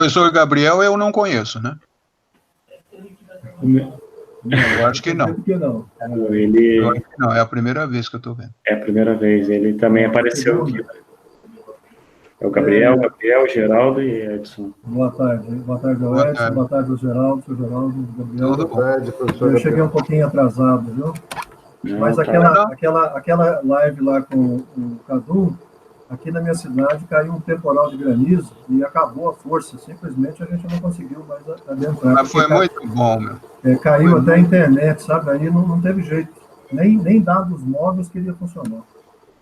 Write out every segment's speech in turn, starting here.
professor Gabriel eu não conheço, né? Eu acho que não. Ele... Eu acho que não, é a primeira vez que eu estou vendo. É a primeira vez, ele também apareceu aqui. É o Gabriel, Geraldo e Edson. Boa tarde, Edson, boa tarde, Geraldo, Gabriel. Tudo boa tarde, professor. Eu cheguei um pouquinho atrasado, viu? Não, mas aquela live lá com o Cadu, aqui na minha cidade caiu um temporal de granizo e acabou a força, simplesmente a gente não conseguiu mais adentrar. Mas foi muito bom, meu. Caiu até a internet, sabe? Aí não teve jeito, nem dados móveis queria funcionar.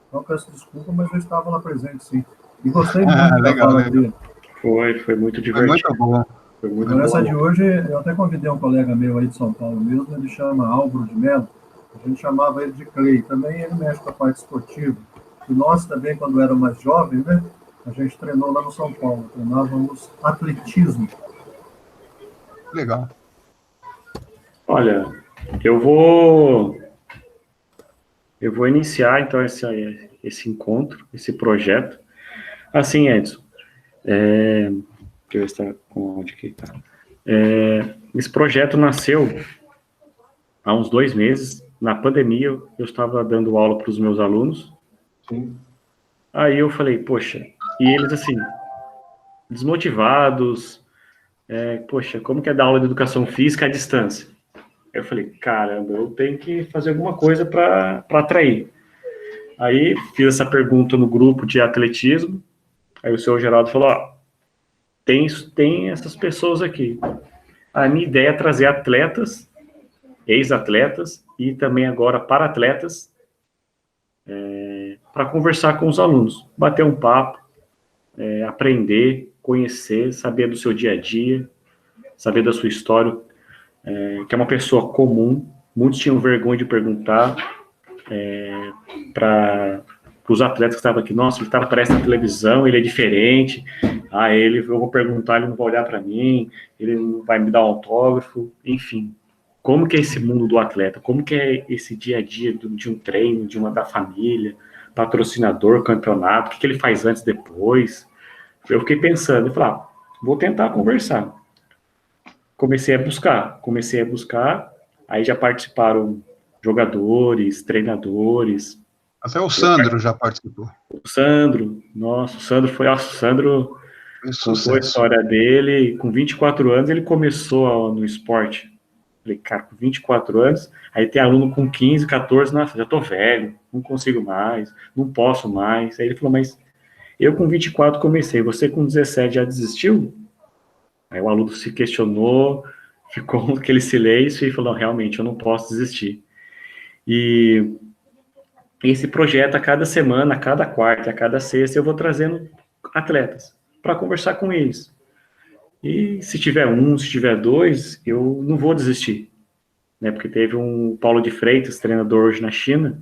Então peço desculpa, mas eu estava lá presente, sim. E gostei muito da fala dele. Foi muito divertido. Foi muito bom. Nessa de hoje, eu até convidei um colega meu aí de São Paulo mesmo, ele chama Álvaro de Mello, a gente chamava ele de Clay, também ele mexe com a parte esportiva. E nós também, quando era mais jovem, né, a gente treinou lá no São Paulo, treinávamos atletismo. Legal. Olha, eu vou iniciar então esse encontro, esse projeto. Assim, Edson, deixa eu ver se está com o áudio aqui, tá? Esse projeto nasceu há uns 2 meses. Na pandemia, eu estava dando aula para os meus alunos. Sim. Aí eu falei, poxa, e eles assim, desmotivados, poxa, como que é dar aula de educação física à distância? Eu falei, caramba, eu tenho que fazer alguma coisa para atrair. Aí fiz essa pergunta no grupo de atletismo. Aí o senhor Geraldo falou, tem essas pessoas aqui. A minha ideia é trazer atletas, ex-atletas e também agora para-atletas para conversar com os alunos, bater um papo, aprender, conhecer, saber do seu dia a dia, saber da sua história, que é uma pessoa comum. Muitos tinham vergonha de perguntar para os atletas que estavam aqui, nossa, ele aparece na televisão, ele é diferente, eu vou perguntar, ele não vai olhar para mim, ele não vai me dar um autógrafo, enfim. Como que é esse mundo do atleta? Como que é esse dia a dia de um treino, da família, patrocinador, campeonato, o que ele faz antes, depois? Eu fiquei pensando, eu falei, vou tentar conversar. Comecei a buscar, aí já participaram jogadores, treinadores. Até o Sandro já participou. O Sandro contou a história dele. Com 24 anos, ele começou no esporte. Falei, cara, com 24 anos, aí tem aluno com 15, 14, nossa, já tô velho, não consigo mais, não posso mais. Aí ele falou, mas eu com 24 comecei, você com 17 já desistiu? Aí o aluno se questionou, ficou aquele silêncio e falou, realmente, eu não posso desistir. E esse projeto, a cada semana, a cada quarta, a cada sexta, eu vou trazendo atletas para conversar com eles. E se tiver se tiver 2, eu não vou desistir. Né? Porque teve um Paulo de Freitas, treinador hoje na China,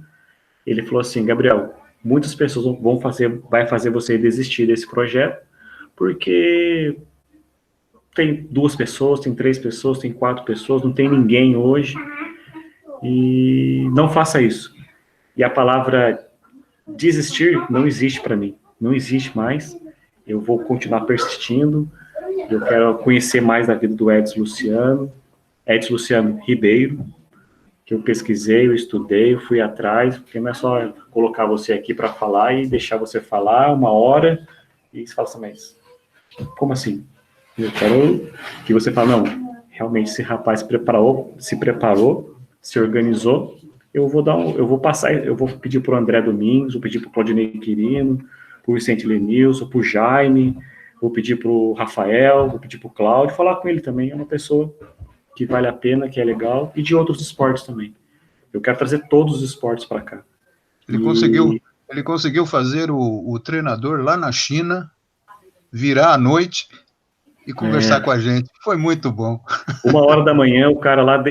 ele falou assim, Gabriel, muitas pessoas vai fazer você desistir desse projeto, porque tem 2 pessoas, tem 3 pessoas, tem 4 pessoas, não tem ninguém hoje, e não faça isso. E a palavra desistir não existe para mim, não existe mais. Eu vou continuar persistindo, eu quero conhecer mais da vida do Edson Luciano Ribeiro, que eu pesquisei, eu estudei, eu fui atrás, porque não é só colocar você aqui para falar e deixar você falar 1 hora, e você fala assim, mas como assim? Eu quero que você fale, não, realmente esse rapaz se preparou, se organizou, eu vou pedir para o André Domingos, vou pedir para o Claudinei Quirino, para o Vicente Lenilson, para o Jaime, vou pedir para o Rafael, vou pedir para o Cláudio, falar com ele também, é uma pessoa que vale a pena, que é legal, e de outros esportes também. Eu quero trazer todos os esportes para cá. Ele conseguiu fazer o treinador lá na China virar à noite e conversar com a gente. Foi muito bom. 1h da manhã, o cara lá,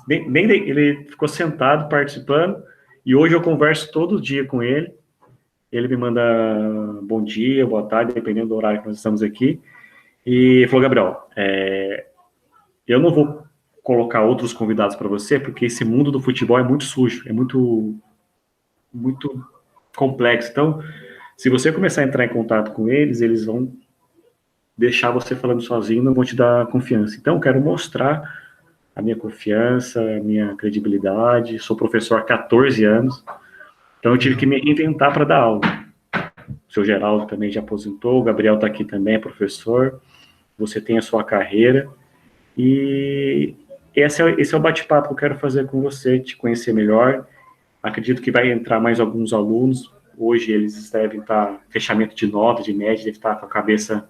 ele ficou sentado participando, e hoje eu converso todo dia com ele. Ele me manda bom dia, boa tarde, dependendo do horário que nós estamos aqui. E falou, Gabriel, eu não vou colocar outros convidados para você, porque esse mundo do futebol é muito sujo, é muito complexo. Então, se você começar a entrar em contato com eles, eles vão deixar você falando sozinho, não vou te dar confiança. Então, eu quero mostrar a minha confiança, a minha credibilidade. Sou professor há 14 anos, então eu tive que me reinventar para dar aula. O seu Geraldo também já aposentou, o Gabriel está aqui também, é professor. Você tem a sua carreira, e esse é o bate-papo que eu quero fazer com você, te conhecer melhor. Acredito que vai entrar mais alguns alunos. Hoje eles devem estar, fechamento de nota, de média, deve estar com a cabeça...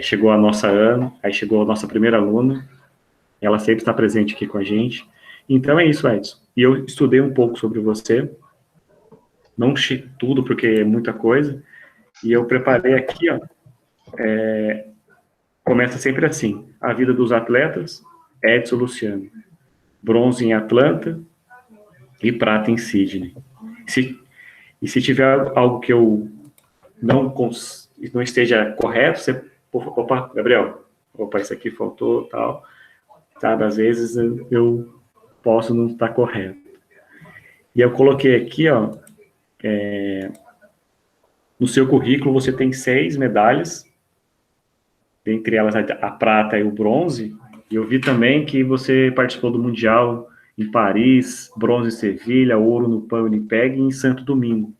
chegou a nossa Ana, aí chegou a nossa primeira aluna, ela sempre está presente aqui com a gente. Então é isso, Edson. E eu estudei um pouco sobre você, não tudo, porque é muita coisa, e eu preparei aqui, ó, começa sempre assim: a vida dos atletas, Edson Luciano, bronze em Atlanta e prata em Sydney. E se tiver algo que eu não esteja correto, você... Opa, Gabriel, isso aqui faltou, tal. Sabe, às vezes eu posso não estar correto. E eu coloquei aqui, ó, no seu currículo você tem 6 medalhas, dentre elas a prata e o bronze, e eu vi também que você participou do Mundial em Paris, bronze em Sevilha, ouro no Pan Winnipeg e em Santo Domingo.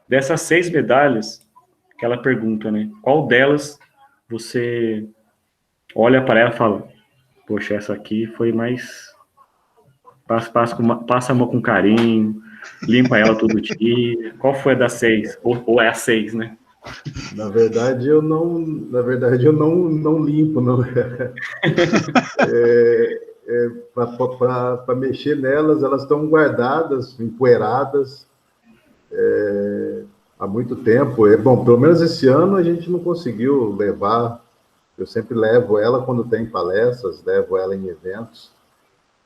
Dessas 6 medalhas, aquela pergunta, né, qual delas você olha para ela e fala, poxa, essa aqui foi mais... Passa a mão com carinho, limpa ela todo dia. Qual foi a das 6? Ou é a 6, né? Na verdade, eu não limpo, não. Para mexer nelas, elas estão guardadas, empoeiradas, há muito tempo. Bom, pelo menos esse ano a gente não conseguiu levar. Eu sempre levo ela quando tem palestras, levo ela em eventos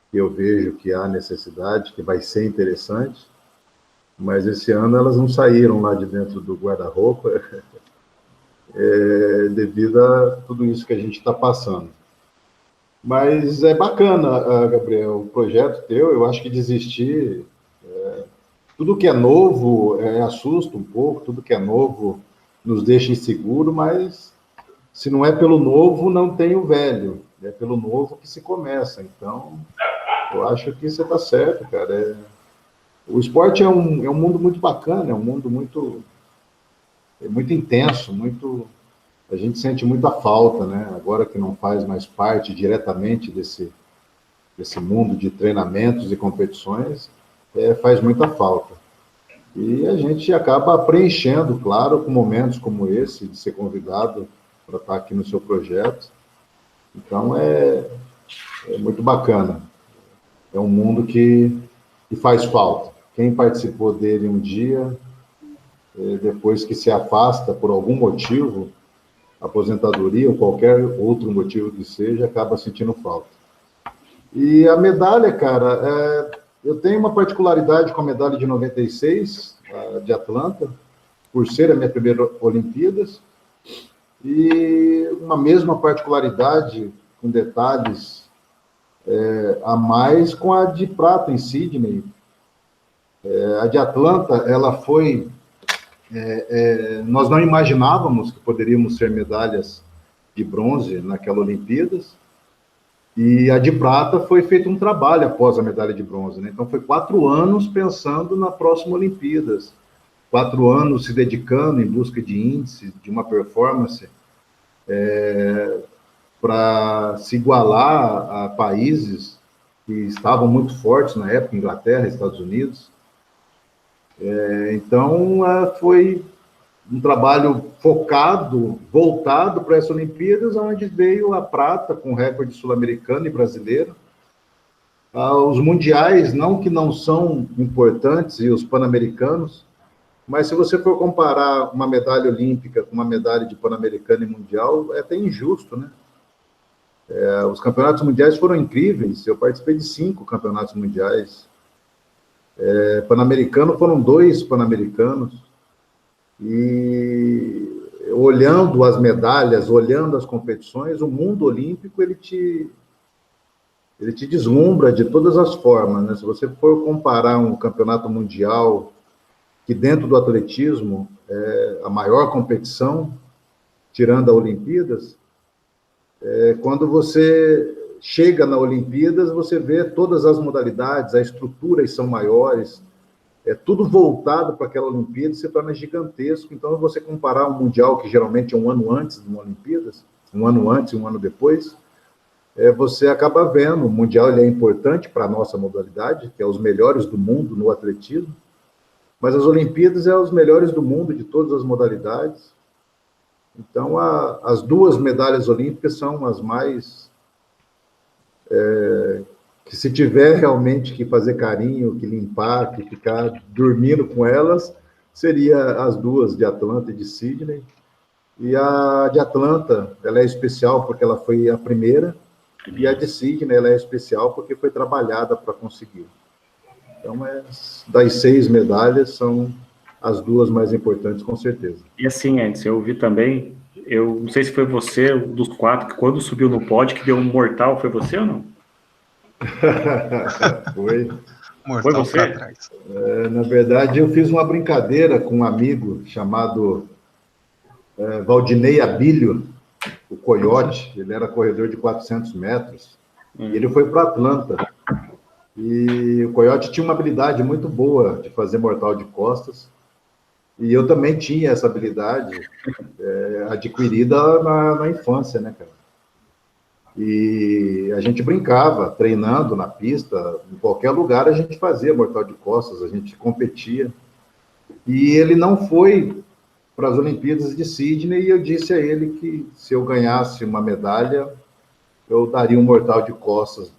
que eu vejo que há necessidade, que vai ser interessante, mas esse ano elas não saíram lá de dentro do guarda-roupa, devido a tudo isso que a gente está passando. Mas é bacana, Gabriel, o projeto teu. Eu acho que desistir, tudo que é novo assusta um pouco, tudo que é novo nos deixa inseguro, mas se não é pelo novo, não tem o velho, é pelo novo que se começa. Então, eu acho que você está certo, cara. O esporte é um mundo muito bacana, é um mundo muito intenso, a gente sente muita falta, né? Agora que não faz mais parte diretamente desse mundo de treinamentos e competições, faz muita falta. E a gente acaba preenchendo, claro, com momentos como esse, de ser convidado para estar aqui no seu projeto. Então, é muito bacana. É um mundo que faz falta. Quem participou dele um dia, depois que se afasta por algum motivo, aposentadoria ou qualquer outro motivo que seja, acaba sentindo falta. E a medalha, cara, eu tenho uma particularidade com a medalha de 96, de Atlanta, por ser a minha primeira Olimpíadas, e uma mesma particularidade, com detalhes a mais, com a de prata em Sydney. A de Atlanta, ela foi... nós não imaginávamos que poderíamos ser medalhas de bronze naquela Olimpíadas, e a de prata foi feito um trabalho após a medalha de bronze, né? Então foi 4 anos pensando na próxima Olimpíadas, 4 anos se dedicando em busca de índice, de uma performance para se igualar a países que estavam muito fortes na época, Inglaterra, Estados Unidos. Então, foi um trabalho focado, voltado para essas Olimpíadas, onde veio a prata com recorde sul-americano e brasileiro. Os mundiais, não que não são importantes, e os pan-americanos, mas se você for comparar uma medalha olímpica com uma medalha de pan-americano e mundial, é até injusto, né? Os campeonatos mundiais foram incríveis, eu participei de 5 campeonatos mundiais. Pan-americano foram 2 pan-americanos, e olhando as medalhas, olhando as competições, o mundo olímpico ele te deslumbra de todas as formas, né? Se você for comparar um campeonato mundial, que dentro do atletismo é a maior competição, tirando a Olimpíadas, quando você chega na Olimpíadas, você vê todas as modalidades, as estruturas são maiores, tudo voltado para aquela Olimpíada, se torna gigantesco. Então, você comparar um Mundial, que geralmente é um ano antes de uma Olimpíadas, um ano antes e um ano depois, você acaba vendo, o Mundial ele é importante para a nossa modalidade, que é os melhores do mundo no atletismo, mas as Olimpíadas é os melhores do mundo de todas as modalidades. Então, as 2 medalhas olímpicas são as mais... que se tiver realmente que fazer carinho, que limpar, que ficar dormindo com elas, seria as 2 de Atlanta e de Sydney. E a de Atlanta, ela é especial porque ela foi a primeira, e a de Sydney, ela é especial porque foi trabalhada para conseguir. Então, das 6 medalhas, são as 2 mais importantes, com certeza. E assim, Edson, eu ouvi também, eu não sei se foi você, dos 4, que quando subiu no pódio, que deu um mortal, foi você ou não? Foi. Foi você? Na verdade, eu fiz uma brincadeira com um amigo chamado Valdinei Abílio, o Coyote. Ele era corredor de 400 metros, e ele foi para Atlanta. E o Coyote tinha uma habilidade muito boa de fazer mortal de costas, e eu também tinha essa habilidade adquirida na infância, né, cara? E a gente brincava, treinando na pista, em qualquer lugar a gente fazia mortal de costas, a gente competia. E ele não foi para as Olimpíadas de Sydney, e eu disse a ele que se eu ganhasse uma medalha, eu daria um mortal de costas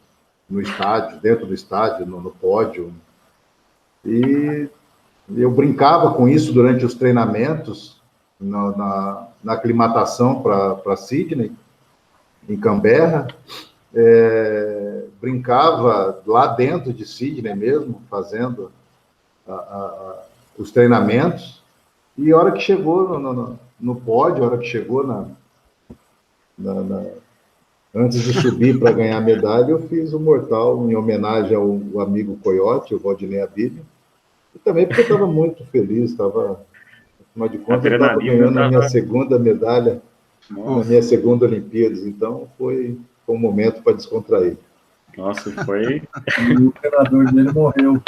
no estádio, dentro do estádio, no pódio. E eu brincava com isso durante os treinamentos, na aclimatação para Sydney, em Canberra, brincava lá dentro de Sydney mesmo, fazendo os treinamentos, e a hora que chegou no pódio, a hora que chegou antes de subir para ganhar a medalha, eu fiz o mortal em homenagem ao amigo Coyote, o Valdinei Abílio, e também porque eu estava muito feliz, afinal de contas, eu estava ganhando a minha segunda medalha, na minha segunda Olimpíadas, então foi um momento para descontrair. Nossa, foi... E o treinador dele morreu.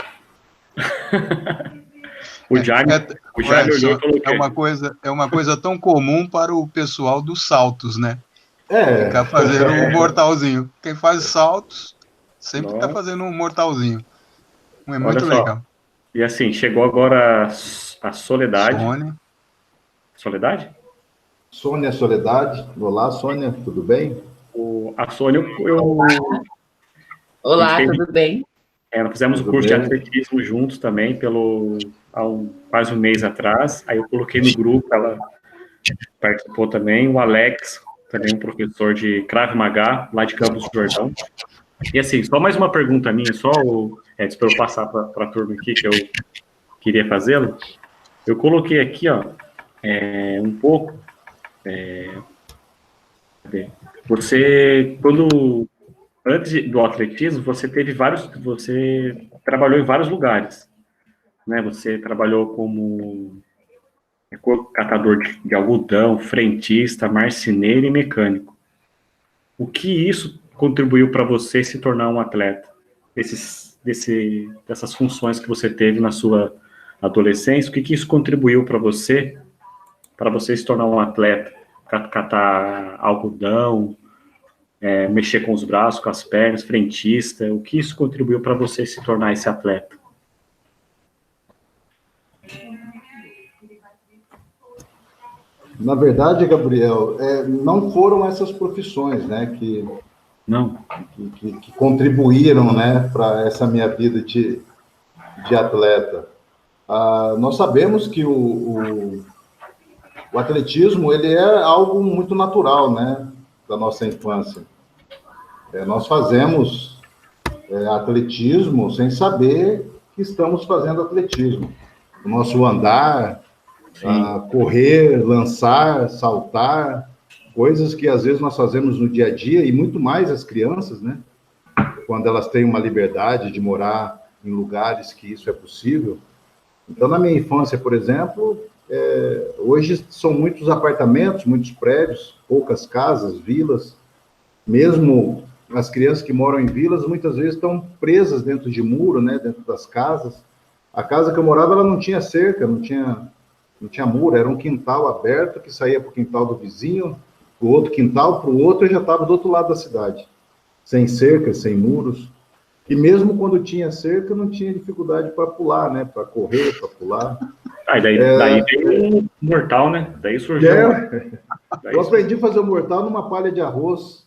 O Jaime olhou e falou é uma coisa tão comum para o pessoal dos saltos, né? Ficar fazendo um mortalzinho. Quem faz saltos sempre está fazendo um mortalzinho. É muito legal. E assim, chegou agora a Soledade. Soledade? Sônia Soledade. Olá, Sônia, tudo bem? A Sônia, Olá, tudo bem? Nós fizemos o curso de atletismo juntos também, há quase um mês atrás. Aí eu coloquei no grupo, ela participou também. O Alex, também um professor de Krav Maga, lá de Campos do Jordão. E assim, só mais uma pergunta minha, Edson, para eu passar para a turma aqui, que eu queria fazê-lo. Eu coloquei aqui, ó, um pouco... Você, antes do atletismo, você trabalhou em vários lugares, né? Você trabalhou como catador de algodão, frentista, marceneiro e mecânico. O que isso contribuiu para você se tornar um atleta? Dessas funções que você teve na sua adolescência, o que isso contribuiu para você se tornar um atleta? Catar algodão, mexer com os braços, com as pernas, frentista, o que isso contribuiu para você se tornar esse atleta? Na verdade, Gabriel, não foram essas profissões, né, que contribuíram, né, para essa minha vida de atleta. Nós sabemos que o atletismo, ele é algo muito natural, né, da nossa infância. Nós fazemos atletismo sem saber que estamos fazendo atletismo. O nosso andar, correr, lançar, saltar, coisas que às vezes nós fazemos no dia a dia, e muito mais as crianças, né, quando elas têm uma liberdade de morar em lugares que isso é possível. Então, na minha infância, por exemplo, Hoje são muitos apartamentos, muitos prédios, poucas casas, vilas. Mesmo as crianças que moram em vilas, muitas vezes estão presas dentro de muro, né, dentro das casas. A casa que eu morava, ela não tinha cerca, não tinha muro, era um quintal aberto que saía para o quintal do vizinho, o outro quintal para o outro, e já estava do outro lado da cidade, sem cerca, sem muros. E mesmo quando tinha cerca, não tinha dificuldade para pular, né, para correr, para pular. Daí veio o mortal, né? Daí surgiu. Eu aprendi a fazer o mortal numa palha de arroz.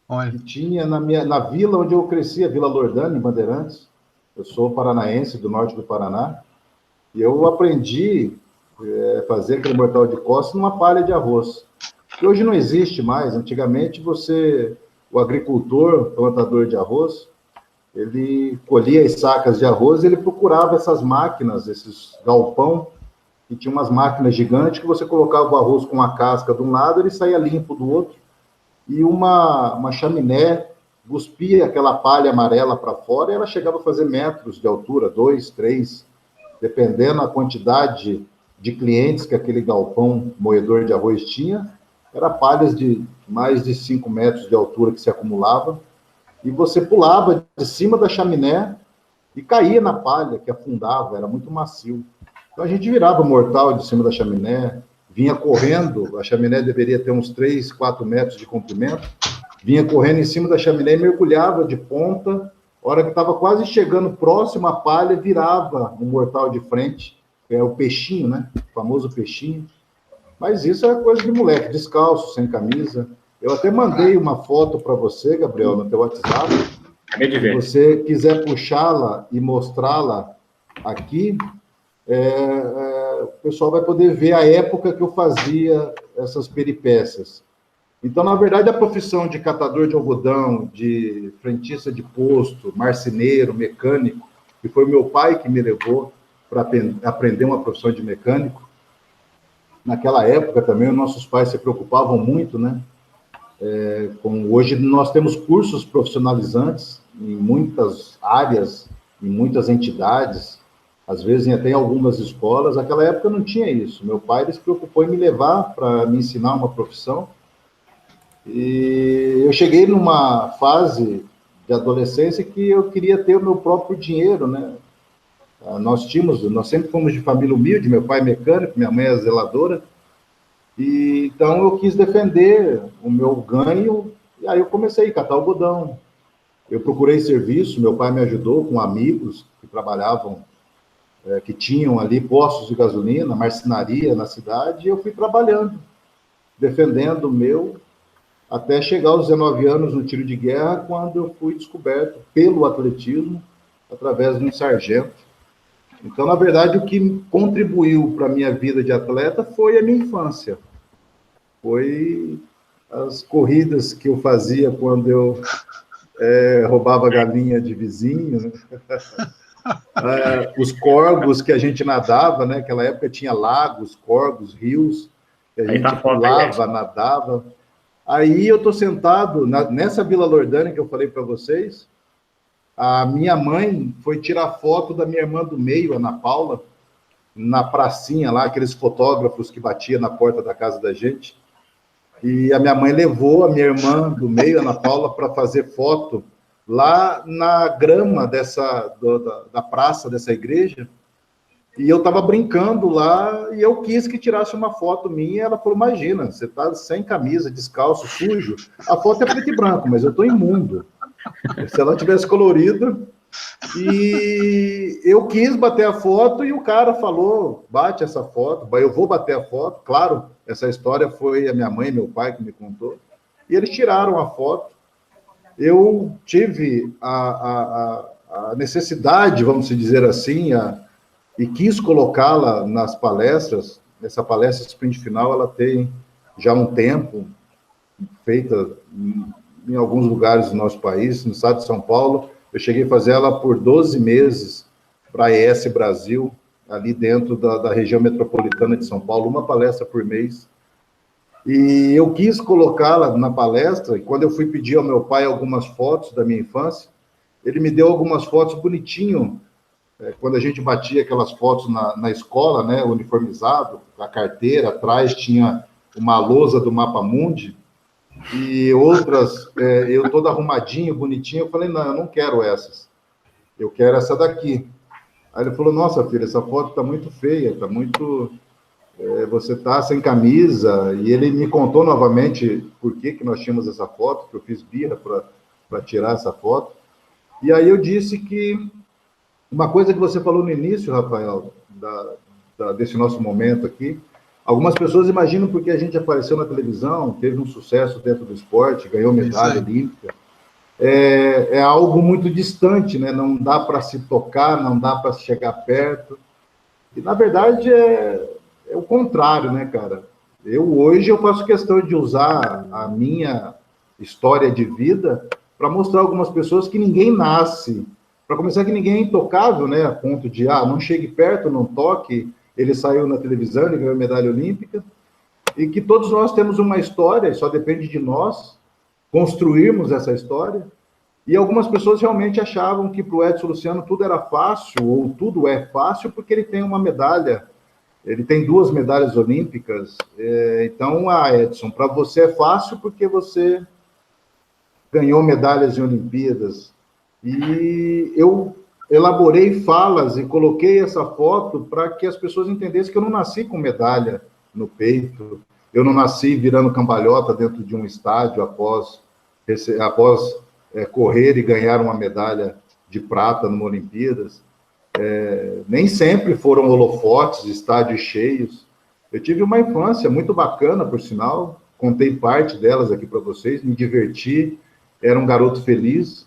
Olha. Que tinha na vila onde eu cresci, a Vila Lordânia, em Bandeirantes. Eu sou paranaense, do norte do Paraná. E eu aprendi a fazer aquele mortal de costa numa palha de arroz. Que hoje não existe mais. Antigamente, o agricultor, plantador de arroz, ele colhia as sacas de arroz e ele procurava essas máquinas, esses galpão, que tinha umas máquinas gigantes que você colocava o arroz com a casca de um lado, ele saía limpo do outro, e uma chaminé cuspia aquela palha amarela para fora, e ela chegava a fazer metros de altura, 2, 3, dependendo da quantidade de clientes que aquele galpão moedor de arroz tinha, era palhas de mais de 5 metros de altura que se acumulava, e você pulava de cima da chaminé e caía na palha, que afundava, era muito macio. Então a gente virava mortal de cima da chaminé, vinha correndo, a chaminé deveria ter uns 3, 4 metros de comprimento, vinha correndo em cima da chaminé e mergulhava de ponta, a hora que estava quase chegando próximo à palha, virava um mortal de frente, que é o peixinho, né? O famoso peixinho. Mas isso é coisa de moleque, descalço, sem camisa. Eu até mandei uma foto para você, Gabriel, no teu WhatsApp. Se você quiser puxá-la e mostrá-la aqui, o pessoal vai poder ver a época que eu fazia essas peripécias. Então, na verdade, a profissão de catador de algodão, de frentista de posto, marceneiro, mecânico, que foi meu pai que me levou para aprender uma profissão de mecânico, naquela época também, os nossos pais se preocupavam muito, né? Hoje nós temos cursos profissionalizantes em muitas áreas, em muitas entidades, às vezes até em algumas escolas. Naquela época não tinha isso. Meu pai ele se preocupou em me levar para me ensinar uma profissão, e eu cheguei numa fase de adolescência que eu queria ter o meu próprio dinheiro, né? Nós sempre fomos de família humilde, meu pai é mecânico, minha mãe é zeladora, e então eu quis defender o meu ganho, e aí eu comecei a catar algodão. Eu procurei serviço, meu pai me ajudou com amigos que trabalhavam, que tinham ali postos de gasolina, marcenaria na cidade, e eu fui trabalhando, defendendo o meu, até chegar aos 19 anos no tiro de guerra, quando eu fui descoberto pelo atletismo, através de um sargento. Então, na verdade, o que contribuiu para a minha vida de atleta foi a minha infância. Foi as corridas que eu fazia quando eu roubava galinha de vizinho, né? Os corgos que a gente nadava, né? Naquela época tinha lagos, corgos, rios, que a gente pulava, nadava. Aí eu estou sentado nessa Vila Lordânia que eu falei para vocês. A minha mãe foi tirar foto da minha irmã do meio, Ana Paula, na pracinha lá, aqueles fotógrafos que batiam na porta da casa da gente. E a minha mãe levou a minha irmã do meio, Ana Paula, para fazer foto lá na grama da praça dessa igreja. E eu estava brincando lá e eu quis que tirasse uma foto minha. Ela falou, imagina, você está sem camisa, descalço, sujo. A foto é preto e branco, mas eu estou imundo. Se ela tivesse colorido, e eu quis bater a foto, e o cara falou, bate essa foto, eu vou bater a foto. Claro, essa história foi a minha mãe e meu pai que me contou, e eles tiraram a foto. Eu tive a necessidade, vamos dizer assim, e quis colocá-la nas palestras. Essa palestra Sprint Final, ela tem já um tempo, feita em alguns lugares do nosso país, no estado de São Paulo. Eu cheguei a fazer ela por 12 meses para a ES Brasil, ali dentro da região metropolitana de São Paulo, uma palestra por mês. E eu quis colocá-la na palestra, e quando eu fui pedir ao meu pai algumas fotos da minha infância, ele me deu algumas fotos bonitinho, quando a gente batia aquelas fotos na escola, né, uniformizado, a carteira, atrás tinha uma lousa do Mapa Mundi, e outras, eu todo arrumadinho, bonitinho, eu falei, não, eu não quero essas, eu quero essa daqui. Aí ele falou, nossa, filha, essa foto está muito feia, está muito... você está sem camisa, e ele me contou novamente por que nós tínhamos essa foto, que eu fiz birra para tirar essa foto, e aí eu disse que uma coisa que você falou no início, Rafael, desse nosso momento aqui, algumas pessoas imaginam porque a gente apareceu na televisão, teve um sucesso dentro do esporte, ganhou medalha olímpica, é algo muito distante, né? Não dá para se tocar, não dá para chegar perto, e na verdade é o contrário, né, cara? Hoje eu faço questão de usar a minha história de vida para mostrar a algumas pessoas que ninguém nasce, para começar que ninguém é intocável, né, a ponto de, não chegue perto, não toque, ele saiu na televisão, ele ganhou medalha olímpica, e que todos nós temos uma história, só depende de nós construirmos essa história, e algumas pessoas realmente achavam que para o Edson Luciano tudo era fácil, ou tudo é fácil, porque ele tem uma medalha, ele tem 2 medalhas olímpicas, então, Edson, para você é fácil porque você ganhou medalhas em Olimpíadas, e eu elaborei falas e coloquei essa foto para que as pessoas entendessem que eu não nasci com medalha no peito, eu não nasci virando cambalhota dentro de um estádio após correr e ganhar uma medalha de prata numa Olimpíadas. Nem sempre foram holofotes, estádios cheios. Eu tive uma infância muito bacana, por sinal, contei parte delas aqui para vocês, me diverti, era um garoto feliz.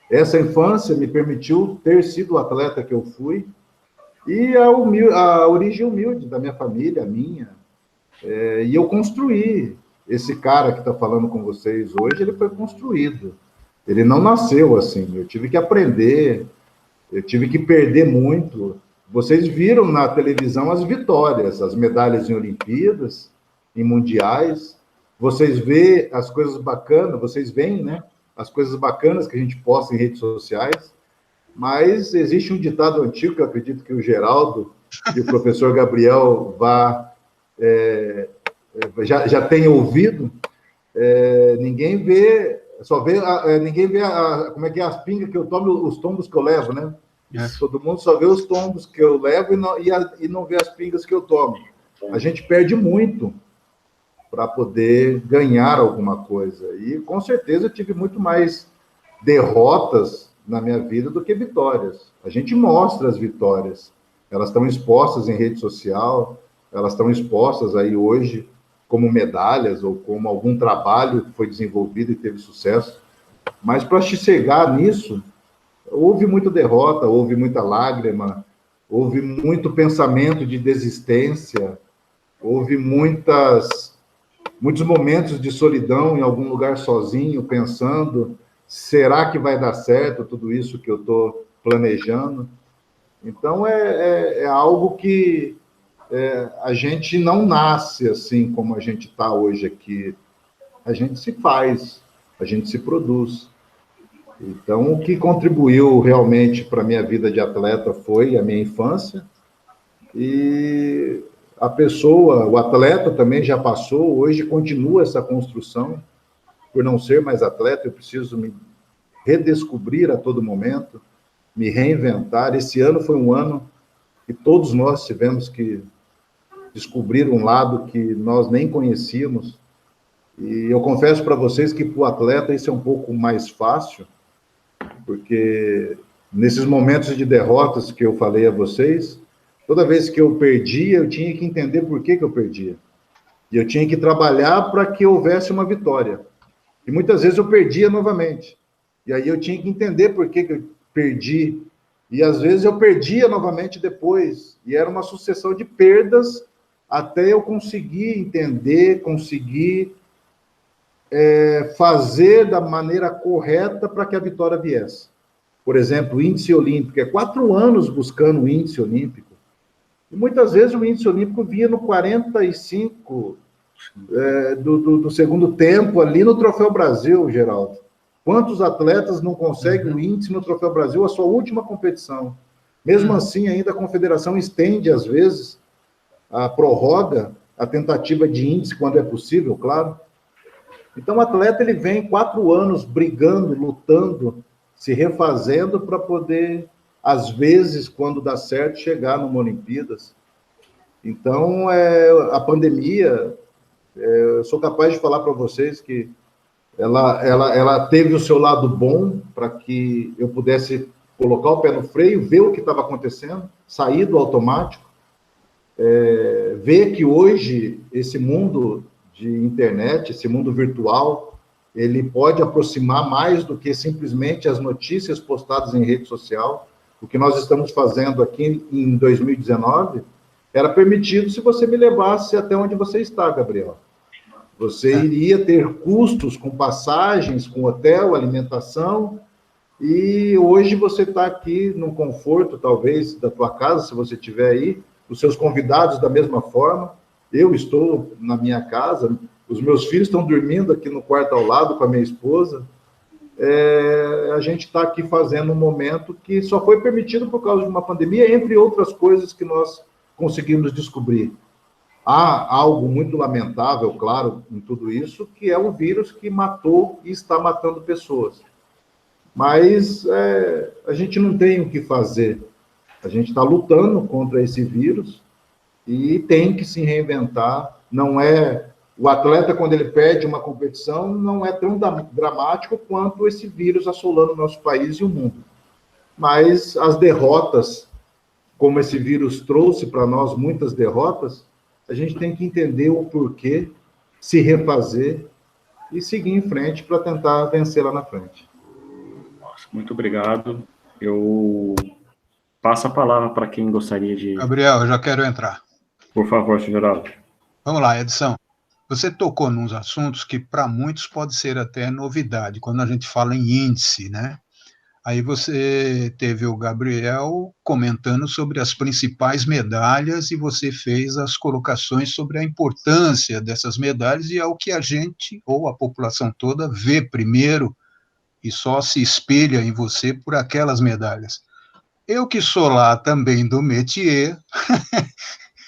Essa infância me permitiu ter sido o atleta que eu fui, e a origem humilde da minha família, a minha, e eu construí. Esse cara que está falando com vocês hoje, ele foi construído, ele não nasceu assim, eu tive que aprender, eu tive que perder muito. Vocês viram na televisão as vitórias, as medalhas em Olimpíadas, em Mundiais, vocês veem as coisas bacanas, vocês veem, né? As coisas bacanas que a gente posta em redes sociais, mas existe um ditado antigo, que eu acredito que o Geraldo e o professor Gabriel já tenham ouvido, ninguém vê, ninguém vê como é que é as pingas que eu tomo, os tombos que eu levo, né? Todo mundo só vê os tombos que eu levo e não vê as pingas que eu tomo. A gente perde muito para poder ganhar alguma coisa. E, com certeza, eu tive muito mais derrotas na minha vida do que vitórias. A gente mostra as vitórias. Elas estão expostas em rede social, elas estão expostas aí hoje como medalhas ou como algum trabalho que foi desenvolvido e teve sucesso. Mas, para chegar nisso, houve muita derrota, houve muita lágrima, houve muito pensamento de desistência, houve muitos momentos de solidão em algum lugar sozinho, pensando, será que vai dar certo tudo isso que eu estou planejando? Então, é algo que a gente não nasce assim como a gente está hoje aqui. A gente se faz, a gente se produz. Então, o que contribuiu realmente para a minha vida de atleta foi a minha infância, e a pessoa, o atleta também já passou, hoje continua essa construção. Por não ser mais atleta, eu preciso me redescobrir a todo momento, me reinventar. Esse ano foi um ano que todos nós tivemos que descobrir um lado que nós nem conhecíamos, e eu confesso para vocês que para o atleta isso é um pouco mais fácil, porque nesses momentos de derrotas que eu falei a vocês, toda vez que eu perdia, eu tinha que entender por que eu perdia. E eu tinha que trabalhar para que houvesse uma vitória. E muitas vezes eu perdia novamente. E aí eu tinha que entender por que eu perdi. E às vezes eu perdia novamente depois. E era uma sucessão de perdas até eu conseguir entender, conseguir fazer da maneira correta para que a vitória viesse. Por exemplo, o índice olímpico. 4 anos buscando o índice olímpico. E muitas vezes o índice olímpico vinha no 45 do segundo tempo, ali no Troféu Brasil, Geraldo. Quantos atletas não conseguem o índice no Troféu Brasil, a sua última competição? Mesmo assim, ainda a confederação estende, às vezes, a prorroga, a tentativa de índice, quando é possível, claro. Então, o atleta ele vem 4 anos brigando, lutando, se refazendo para poder, às vezes, quando dá certo, chegar numa Olimpíadas. Então, a pandemia, eu sou capaz de falar para vocês que ela teve o seu lado bom para que eu pudesse colocar o pé no freio, ver o que estava acontecendo, sair do automático, ver que hoje esse mundo de internet, esse mundo virtual, ele pode aproximar mais do que simplesmente as notícias postadas em rede social. O que nós estamos fazendo aqui em 2019 era permitido se você me levasse até onde você está, Gabriel. Você iria ter custos com passagens, com hotel, alimentação, e hoje você está aqui no conforto, talvez, da tua casa, se você estiver aí, os seus convidados da mesma forma. Eu estou na minha casa, os meus filhos estão dormindo aqui no quarto ao lado com a minha esposa. A gente está aqui fazendo um momento que só foi permitido por causa de uma pandemia, entre outras coisas que nós conseguimos descobrir. Há algo muito lamentável, claro, em tudo isso, que é um vírus que matou e está matando pessoas. Mas a gente não tem o que fazer. A gente está lutando contra esse vírus e tem que se reinventar. Não é... O atleta, quando ele perde uma competição, não é tão dramático quanto esse vírus assolando o nosso país e o mundo. Mas as derrotas, como esse vírus trouxe para nós muitas derrotas, a gente tem que entender o porquê, se refazer e seguir em frente para tentar vencer lá na frente. Nossa, muito obrigado. Eu passo a palavra para quem gostaria de... Gabriel, eu já quero entrar. Por favor, senhor Geraldo. Vamos lá, Edson. Você tocou nos assuntos que para muitos pode ser até novidade, quando a gente fala em índice, né? Aí você teve o Gabriel comentando sobre as principais medalhas e você fez as colocações sobre a importância dessas medalhas e é o que a gente, ou a população toda, vê primeiro e só se espelha em você por aquelas medalhas. Eu que sou lá também do métier,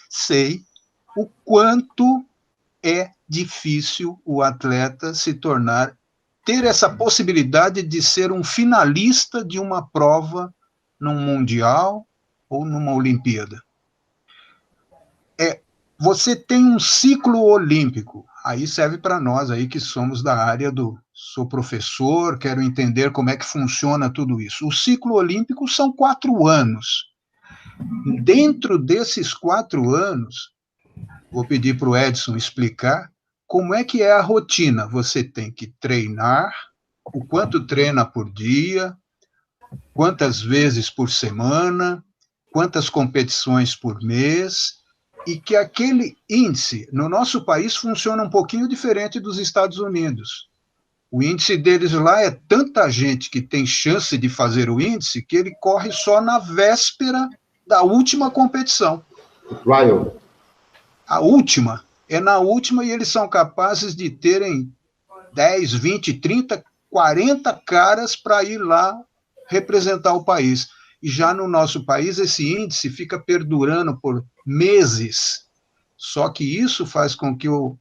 sei o quanto é difícil o atleta se tornar, ter essa possibilidade de ser um finalista de uma prova num mundial ou numa Olimpíada. Você tem um ciclo olímpico, aí serve para nós aí que somos da área sou professor, quero entender como é que funciona tudo isso. O ciclo olímpico são 4 anos. Dentro desses 4 anos, vou pedir para o Edson explicar como é que é a rotina. Você tem que treinar, o quanto treina por dia, quantas vezes por semana, quantas competições por mês, e que aquele índice, no nosso país, funciona um pouquinho diferente dos Estados Unidos. O índice deles lá é tanta gente que tem chance de fazer o índice que ele corre só na véspera da última competição. Trial. A última, é na última e eles são capazes de terem 10, 20, 30, 40 caras para ir lá representar o país. E já no nosso país, esse índice fica perdurando por meses. Só que isso faz com que o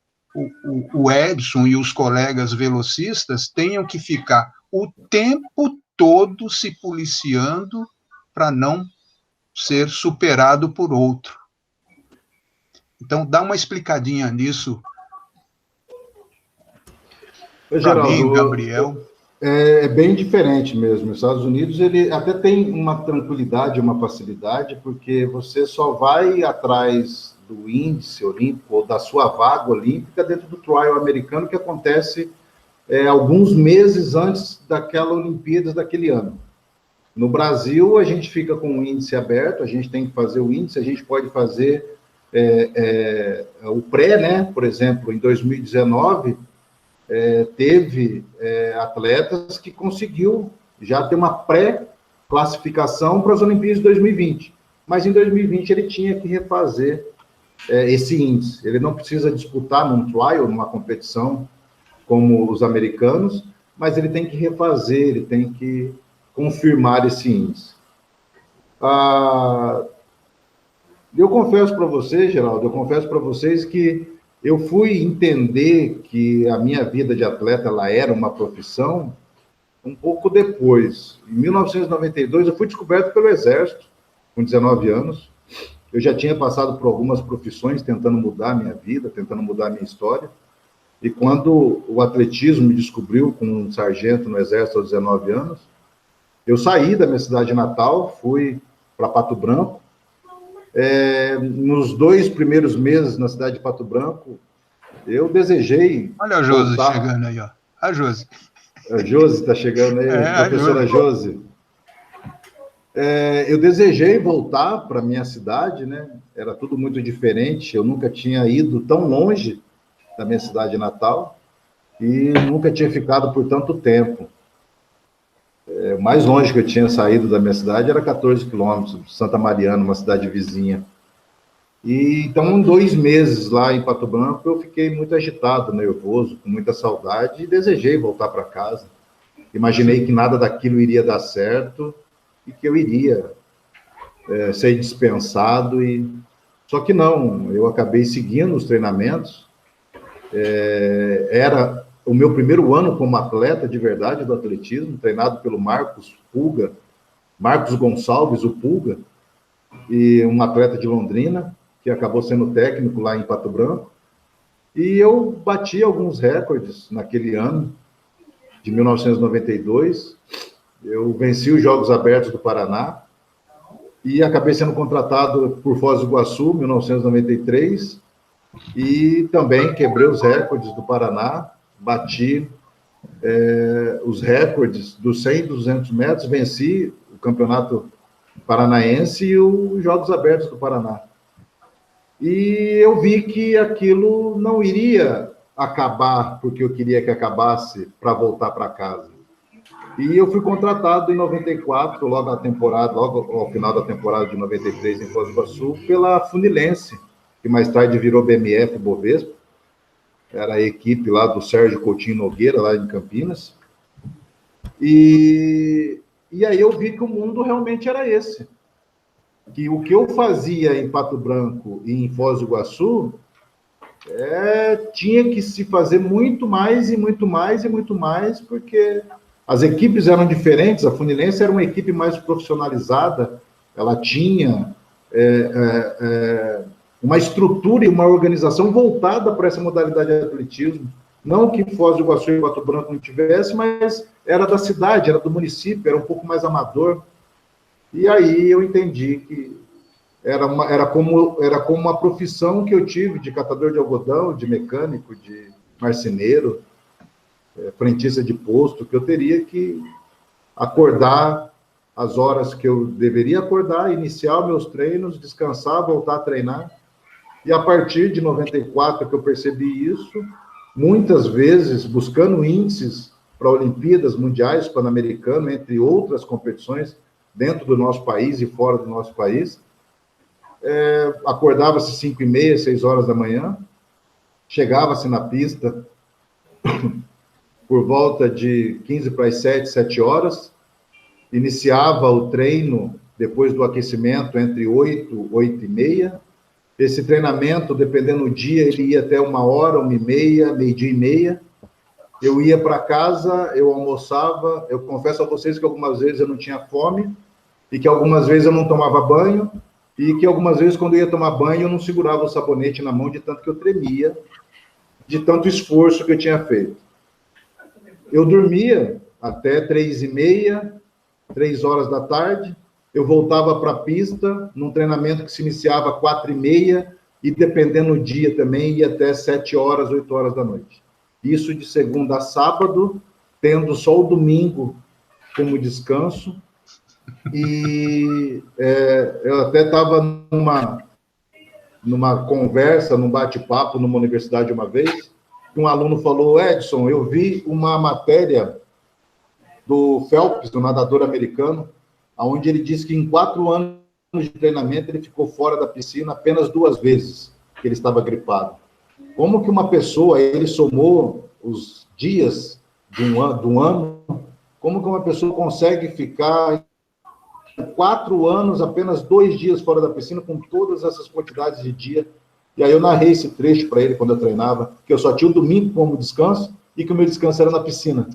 Edson e os colegas velocistas tenham que ficar o tempo todo se policiando para não ser superado por outro. Então, dá uma explicadinha nisso para mim, Gabriel. É bem diferente mesmo. Os Estados Unidos, ele até tem uma tranquilidade, uma facilidade, porque você só vai atrás do índice olímpico ou da sua vaga olímpica dentro do trial americano, que acontece alguns meses antes daquela Olimpíadas daquele ano. No Brasil, a gente fica com o índice aberto, a gente tem que fazer o índice, a gente pode fazer o pré, né? Por exemplo, em 2019, teve atletas que conseguiu já ter uma pré-classificação para as Olimpíadas de 2020, mas em 2020 ele tinha que refazer esse índice. Ele não precisa disputar num trial, numa competição como os americanos, mas ele tem que refazer, ele tem que confirmar esse índice. Eu confesso para vocês, Geraldo, eu confesso para vocês que eu fui entender que a minha vida de atleta ela era uma profissão um pouco depois. Em 1992, eu fui descoberto pelo Exército, com 19 anos. Eu já tinha passado por algumas profissões tentando mudar a minha vida, tentando mudar a minha história. E quando o atletismo me descobriu como um sargento no Exército aos 19 anos, eu saí da minha cidade natal, fui para Pato Branco. Nos 2 primeiros meses na cidade de Pato Branco, eu desejei... Olha a Josi chegando aí, ó. A Josi. A Josi está chegando aí, professora Josi. Eu desejei voltar para a minha cidade, né? Era tudo muito diferente, eu nunca tinha ido tão longe da minha cidade natal e nunca tinha ficado por tanto tempo. O mais longe que eu tinha saído da minha cidade era 14 quilômetros, Santa Mariana, uma cidade vizinha. E então, em 2 meses lá em Pato Branco, eu fiquei muito agitado, nervoso, com muita saudade e desejei voltar para casa. Imaginei que nada daquilo iria dar certo e que eu iria ser dispensado. Só que não, eu acabei seguindo os treinamentos. Era o meu primeiro ano como atleta de verdade do atletismo, treinado pelo Marcos Gonçalves, o Pulga, e um atleta de Londrina, que acabou sendo técnico lá em Pato Branco. E eu bati alguns recordes naquele ano, de 1992. Eu venci os Jogos Abertos do Paraná e acabei sendo contratado por Foz do Iguaçu, 1993, e também quebrei os recordes do Paraná, bati os recordes dos 100 e 200 metros, venci o Campeonato Paranaense e os Jogos Abertos do Paraná. E eu vi que aquilo não iria acabar porque eu queria que acabasse para voltar para casa. E eu fui contratado em 94, logo ao final da temporada de 93 em Foz do Iguaçu, pela Funilense, que mais tarde virou BMF Bovespa. Era a equipe lá do Sérgio Coutinho Nogueira, lá em Campinas. E aí eu vi que o mundo realmente era esse. Que o que eu fazia em Pato Branco e em Foz do Iguaçu tinha que se fazer muito mais e muito mais e muito mais, porque as equipes eram diferentes. A Funilense era uma equipe mais profissionalizada, ela tinha uma estrutura e uma organização voltada para essa modalidade de atletismo. Não que Foz do Iguaçu e Pato Branco não tivesse, mas era da cidade, era do município, era um pouco mais amador. E aí eu entendi que era como uma profissão que eu tive de catador de algodão, de mecânico, de marceneiro, frentista de posto, que eu teria que acordar as horas que eu deveria acordar, iniciar meus treinos, descansar, voltar a treinar. E a partir de 94 que eu percebi isso, muitas vezes buscando índices para Olimpíadas Mundiais, Pan-Americano, entre outras competições, dentro do nosso país e fora do nosso país. Acordava-se 5h30, 6 horas da manhã, chegava-se na pista por volta de 15 para as 7, 7 horas, iniciava o treino depois do aquecimento entre 8, 8h30. Esse treinamento, dependendo do dia, ele ia até 1h, 1h30, meio-dia e meia. Eu ia para casa, eu almoçava. Eu confesso a vocês que algumas vezes eu não tinha fome, e que algumas vezes eu não tomava banho, e que algumas vezes, quando eu ia tomar banho, eu não segurava o sabonete na mão de tanto que eu tremia, de tanto esforço que eu tinha feito. Eu dormia até 3h30, 3 horas da tarde, eu voltava para a pista, num treinamento que se iniciava às 4h30, e dependendo do dia também, ia até 7 horas, 8 horas da noite. Isso de segunda a sábado, tendo só o domingo como descanso. E eu até estava numa conversa, num bate-papo numa universidade uma vez, que um aluno falou: Edson, eu vi uma matéria do Phelps, do nadador americano, onde ele disse que em 4 anos de treinamento ele ficou fora da piscina apenas 2 vezes, que ele estava gripado. Como que uma pessoa, ele somou os dias de um ano, como que uma pessoa consegue ficar 4 anos, apenas 2 dias fora da piscina, com todas essas quantidades de dia. E aí eu narrei esse trecho para ele quando eu treinava, que eu só tinha o domingo como descanso e que o meu descanso era na piscina.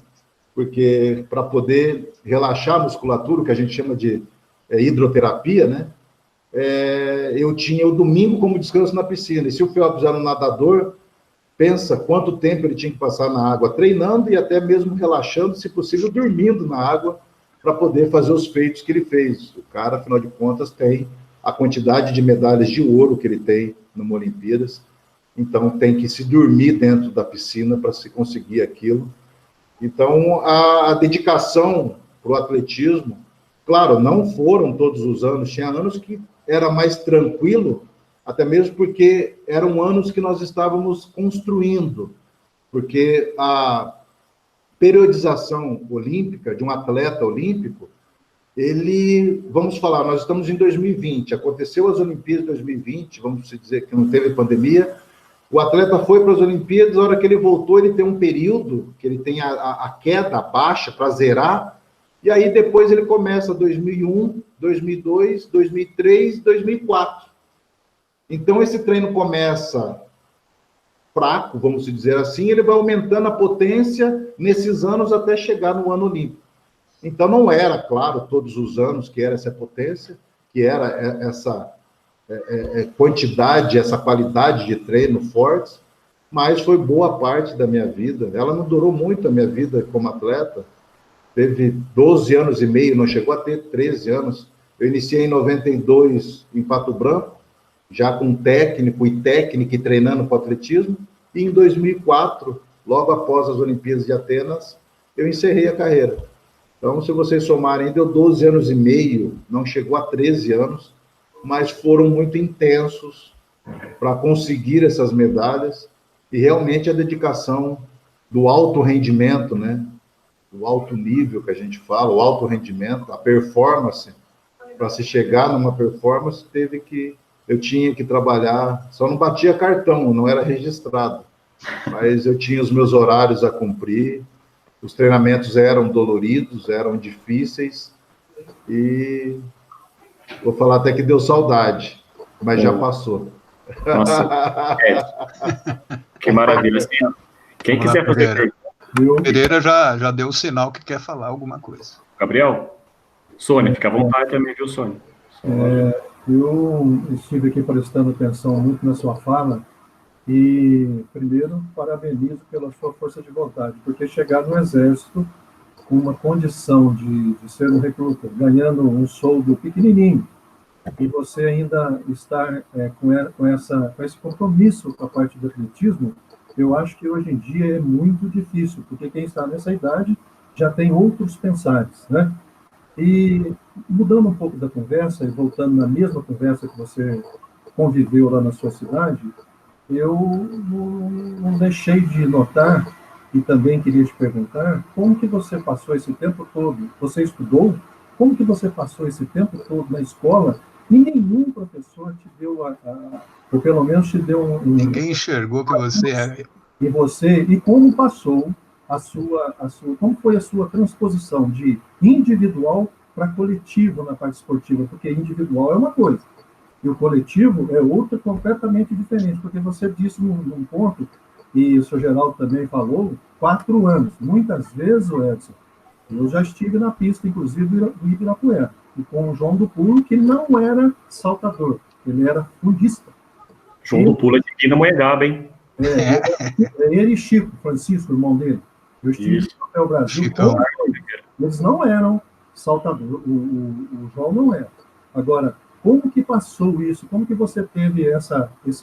Porque para poder relaxar a musculatura, o que a gente chama de hidroterapia, né? Eu tinha o domingo como descanso na piscina. E se o Phelps era um nadador, pensa quanto tempo ele tinha que passar na água treinando e até mesmo relaxando, se possível, dormindo na água para poder fazer os feitos que ele fez. O cara, afinal de contas, tem a quantidade de medalhas de ouro que ele tem numa Olimpíadas, então tem que se dormir dentro da piscina para se conseguir aquilo. Então, a dedicação para o atletismo, claro, não foram todos os anos, tinha anos que era mais tranquilo, até mesmo porque eram anos que nós estávamos construindo, porque a periodização olímpica de um atleta olímpico, vamos falar, nós estamos em 2020, aconteceu as Olimpíadas de 2020, vamos dizer que não teve pandemia, o atleta foi para as Olimpíadas, a hora que ele voltou, ele tem um período, que ele tem a queda, a baixa, para zerar, e aí depois ele começa 2001, 2002, 2003, 2004. Então, esse treino começa fraco, vamos dizer assim, ele vai aumentando a potência nesses anos até chegar no ano olímpico. Então, não era, claro, todos os anos que era essa potência, que era essa quantidade, essa qualidade de treino fortes, mas foi boa parte da minha vida. Ela não durou muito a minha vida como atleta, teve 12 anos e meio, não chegou a ter 13 anos. Eu iniciei em 92 em Pato Branco, já com técnico e técnica e treinando para o atletismo, e em 2004, logo após as Olimpíadas de Atenas, eu encerrei a carreira. Então, se vocês somarem, deu 12 anos e meio, não chegou a 13 anos, mas foram muito intensos para conseguir essas medalhas, e realmente a dedicação do alto rendimento, né? O alto nível que a gente fala, o alto rendimento, a performance, para se chegar numa performance, eu tinha que trabalhar, só não batia cartão, não era registrado, mas eu tinha os meus horários a cumprir, os treinamentos eram doloridos, eram difíceis, e vou falar até que deu saudade, mas já passou. Nossa, que maravilha. Assim, quem quiser fazer pergunta. Pereira já deu o sinal que quer falar alguma coisa. Gabriel? Sônia, fica à vontade também, viu, Sônia? Eu estive aqui prestando atenção muito na sua fala e, primeiro, parabenizo pela sua força de vontade, porque chegar no Exército com uma condição de ser um recruta, ganhando um soldo pequenininho, e você ainda estar com esse compromisso com a parte do atletismo, eu acho que hoje em dia é muito difícil, porque quem está nessa idade já tem outros pensares, né? E mudando um pouco da conversa, e voltando na mesma conversa que você conviveu lá na sua cidade, eu não deixei de notar, e também queria te perguntar, como que você passou esse tempo todo? Você estudou? Como que você passou esse tempo todo na escola e nenhum professor te deu ou pelo menos te deu Ninguém enxergou que você era. E como passou como foi a sua transposição de individual para coletivo na parte esportiva? Porque individual é uma coisa, e o coletivo é outra completamente diferente, porque você disse num ponto, e o senhor Geraldo também falou, 4 anos. Muitas vezes, Edson, eu já estive na pista, inclusive, do Ibirapuera, e com o João do Pulo, que não era saltador, ele era fundista. João do Pulo é de Pindamonhangaba, hein? Ele e Chico, Francisco, irmão dele. Eu estive no Hotel Brasil, eles não eram saltador, o João não era. Agora, como que passou isso? Como que você teve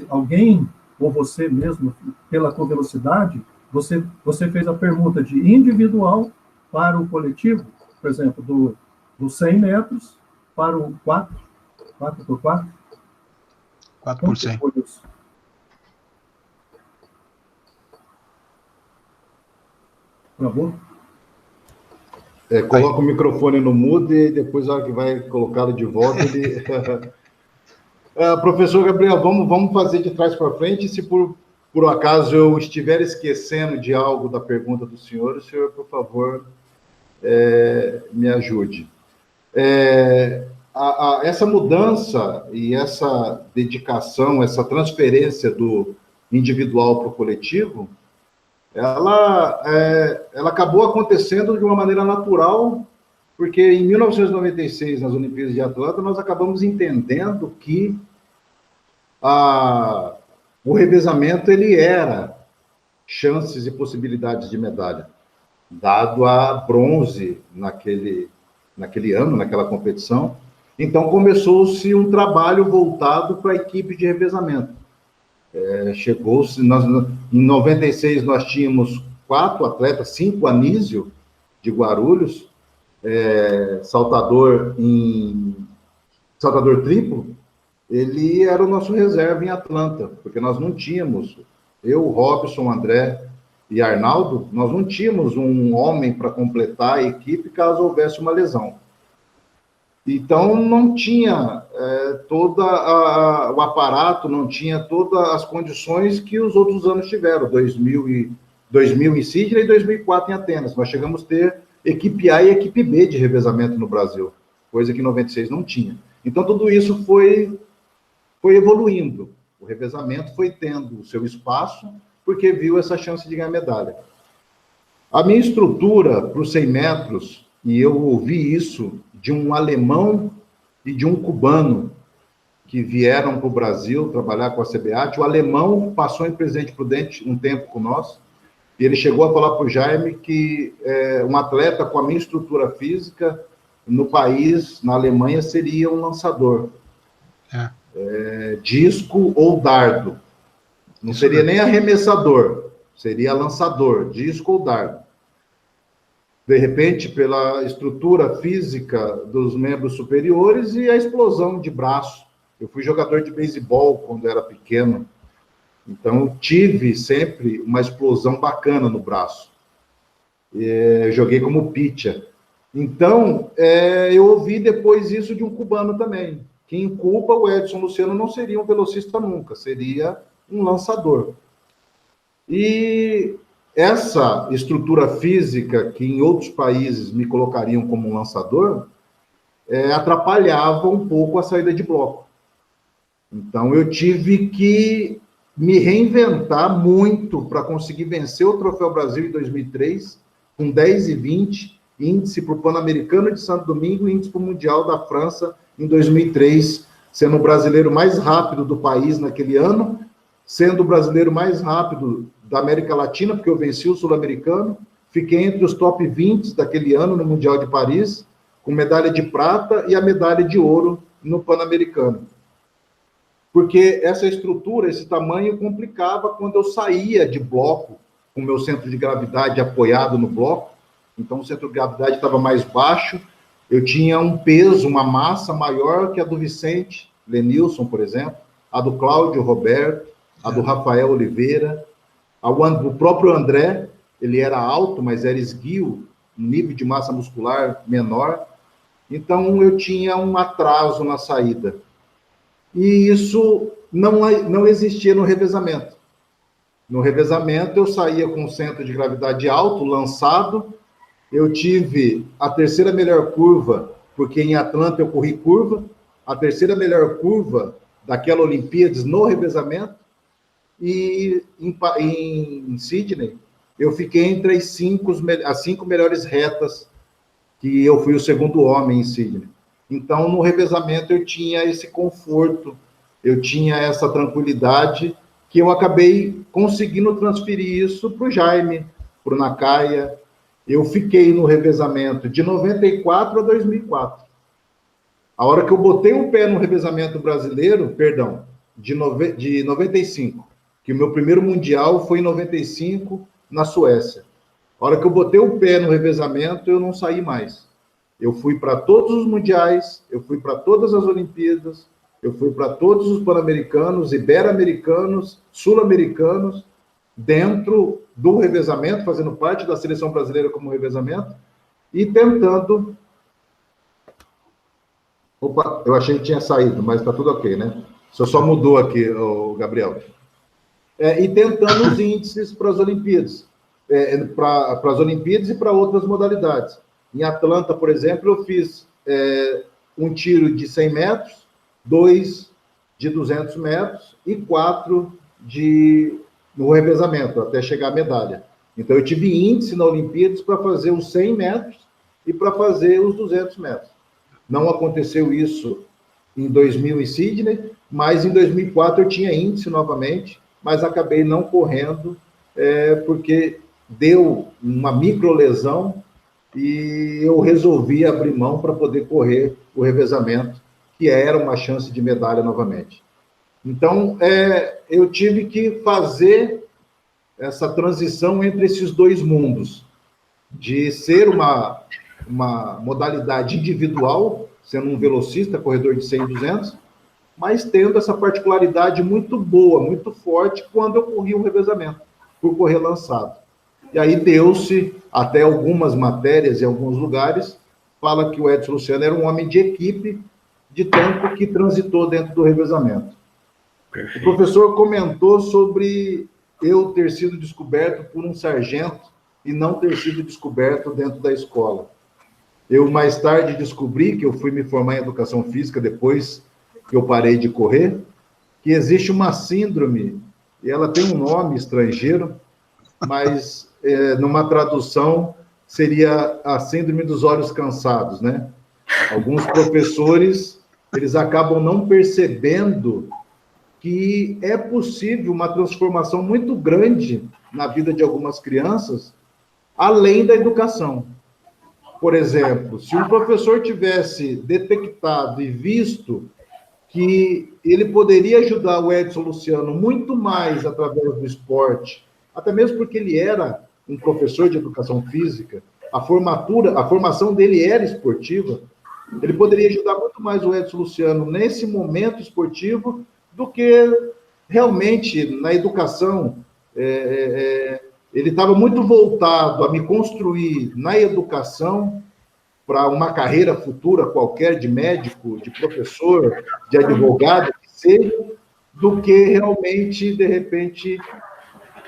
alguém, ou você mesmo, pela covelocidade, você fez a permuta de individual para o coletivo, por exemplo, dos 100 metros para o 4 por 4? 4 por 100. Travou? Coloca o microfone no mudo e depois, na hora que vai colocá-lo de volta, ele... Professor Gabriel, vamos fazer de trás para frente. Se por acaso eu estiver esquecendo de algo da pergunta do senhor, o senhor, por favor, me ajude. Essa mudança e essa dedicação, essa transferência do individual para o coletivo, ela acabou acontecendo de uma maneira natural, porque em 1996, nas Olimpíadas de Atlanta, nós acabamos entendendo que o revezamento ele era chances e possibilidades de medalha, dado a bronze naquele ano, naquela competição. Então, começou-se um trabalho voltado para a equipe de revezamento. Chegou-se, em 96, nós tínhamos 4 atletas, 5 Anísio, de Guarulhos, saltador triplo, ele era o nosso reserva em Atlanta, porque nós não tínhamos, eu, Robson, André e Arnaldo, nós não tínhamos um homem para completar a equipe caso houvesse uma lesão. Então, não tinha todo o aparato, não tinha todas as condições que os outros anos tiveram, 2000 em Sydney e 2004 em Atenas. Nós chegamos a ter equipe A e equipe B de revezamento no Brasil, coisa que em 96 não tinha. Então, tudo isso foi evoluindo. O revezamento foi tendo o seu espaço, porque viu essa chance de ganhar medalha. A minha estrutura para os 100 metros, e eu ouvi isso de um alemão e de um cubano que vieram para o Brasil trabalhar com a CBAT. O alemão passou em Presidente Prudente um tempo com nós, e ele chegou a falar para o Jaime que um atleta com a minha estrutura física no país, na Alemanha, seria um lançador. Disco ou dardo. Não seria nem arremessador, seria lançador, disco ou dardo. De repente, pela estrutura física dos membros superiores e a explosão de braço. Eu fui jogador de beisebol quando era pequeno, então tive sempre uma explosão bacana no braço. Joguei como pitcher. Então, eu ouvi depois isso de um cubano também, que em Cuba o Edson Luciano não seria um velocista nunca, seria um lançador. E essa estrutura física, que em outros países me colocariam como um lançador, atrapalhava um pouco a saída de bloco. Então, eu tive que me reinventar muito para conseguir vencer o Troféu Brasil em 2003, com 10,20, índice para o Pan-Americano de Santo Domingo e índice para o Mundial da França em 2003, sendo o brasileiro mais rápido do país naquele ano, sendo o brasileiro mais rápido da América Latina, porque eu venci o sul-americano, fiquei entre os top 20 daquele ano no Mundial de Paris, com medalha de prata e a medalha de ouro no Pan-Americano. Porque essa estrutura, esse tamanho, complicava quando eu saía de bloco, com o meu centro de gravidade apoiado no bloco, então o centro de gravidade estava mais baixo, eu tinha um peso, uma massa maior que a do Vicente Lenilson, por exemplo, a do Cláudio Roberto, a do Rafael Oliveira, o próprio André, ele era alto, mas era esguio, um nível de massa muscular menor, então eu tinha um atraso na saída. E isso não existia no revezamento. No revezamento, eu saía com o centro de gravidade alto, lançado, eu tive a terceira melhor curva, porque em Atlanta eu corri curva, a terceira melhor curva daquela Olimpíadas no revezamento, e em Sydney, eu fiquei entre as 5 melhores retas, que eu fui o segundo homem em Sydney. Então, no revezamento, eu tinha esse conforto, eu tinha essa tranquilidade, que eu acabei conseguindo transferir isso para o Jaime, para o Nakaya. Eu fiquei no revezamento de 94 a 2004. A hora que eu botei o pé no revezamento brasileiro, perdão, de 95, que o meu primeiro mundial foi em 95, na Suécia. A hora que eu botei o pé no revezamento, eu não saí mais. Eu fui para todos os mundiais, eu fui para todas as Olimpíadas, eu fui para todos os Pan-Americanos, Ibero-Americanos, Sul-Americanos, dentro do revezamento, fazendo parte da seleção brasileira como revezamento, e tentando... Opa, eu achei que tinha saído, mas está tudo ok, né? Só mudou aqui, o Gabriel. E tentando os índices para as Olimpíadas, para as Olimpíadas e para outras modalidades. Em Atlanta, por exemplo, eu fiz um tiro de 100 metros, 2 de 200 metros e 4 no revezamento, até chegar à medalha. Então, eu tive índice na Olimpíadas para fazer os 100 metros e para fazer os 200 metros. Não aconteceu isso em 2000 em Sydney, mas em 2004 eu tinha índice novamente, mas acabei não correndo, porque deu uma microlesão e eu resolvi abrir mão para poder correr o revezamento, que era uma chance de medalha novamente. Então, eu tive que fazer essa transição entre esses dois mundos, de ser uma modalidade individual, sendo um velocista, corredor de 100 e 200, mas tendo essa particularidade muito boa, muito forte, quando eu corri o revezamento, por correr lançado. E aí deu-se, até algumas matérias em alguns lugares, fala que o Edson Luciano era um homem de equipe, de tanto que transitou dentro do revezamento. Perfeito. O professor comentou sobre eu ter sido descoberto por um sargento e não ter sido descoberto dentro da escola. Eu, mais tarde, descobri, que eu fui me formar em educação física depois que eu parei de correr, que existe uma síndrome, e ela tem um nome estrangeiro, mas numa tradução seria a síndrome dos olhos cansados, né? Alguns professores, eles acabam não percebendo que é possível uma transformação muito grande na vida de algumas crianças, além da educação. Por exemplo, se um professor tivesse detectado e visto que ele poderia ajudar o Edson Luciano muito mais através do esporte, até mesmo porque ele era um professor de educação física, a formação dele era esportiva, ele poderia ajudar muito mais o Edson Luciano nesse momento esportivo do que realmente na educação. Ele estava muito voltado a me construir na educação para uma carreira futura qualquer de médico, de professor, de advogado, que seja, do que realmente, de repente,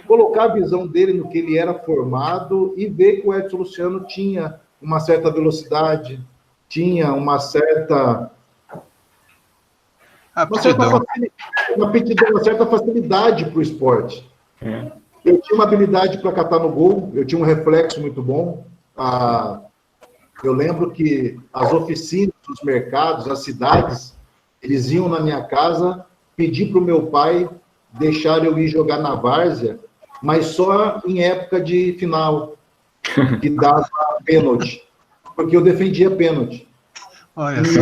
colocar a visão dele no que ele era formado e ver que o Edson Luciano tinha uma certa velocidade, tinha uma certa facilidade para o esporte. Eu tinha uma habilidade para catar no gol, eu tinha um reflexo muito bom. Eu lembro que as oficinas, os mercados, as cidades, eles iam na minha casa pedir para o meu pai deixar eu ir jogar na várzea, mas só em época de final, que dava pênalti, porque eu defendia pênalti. Olha só.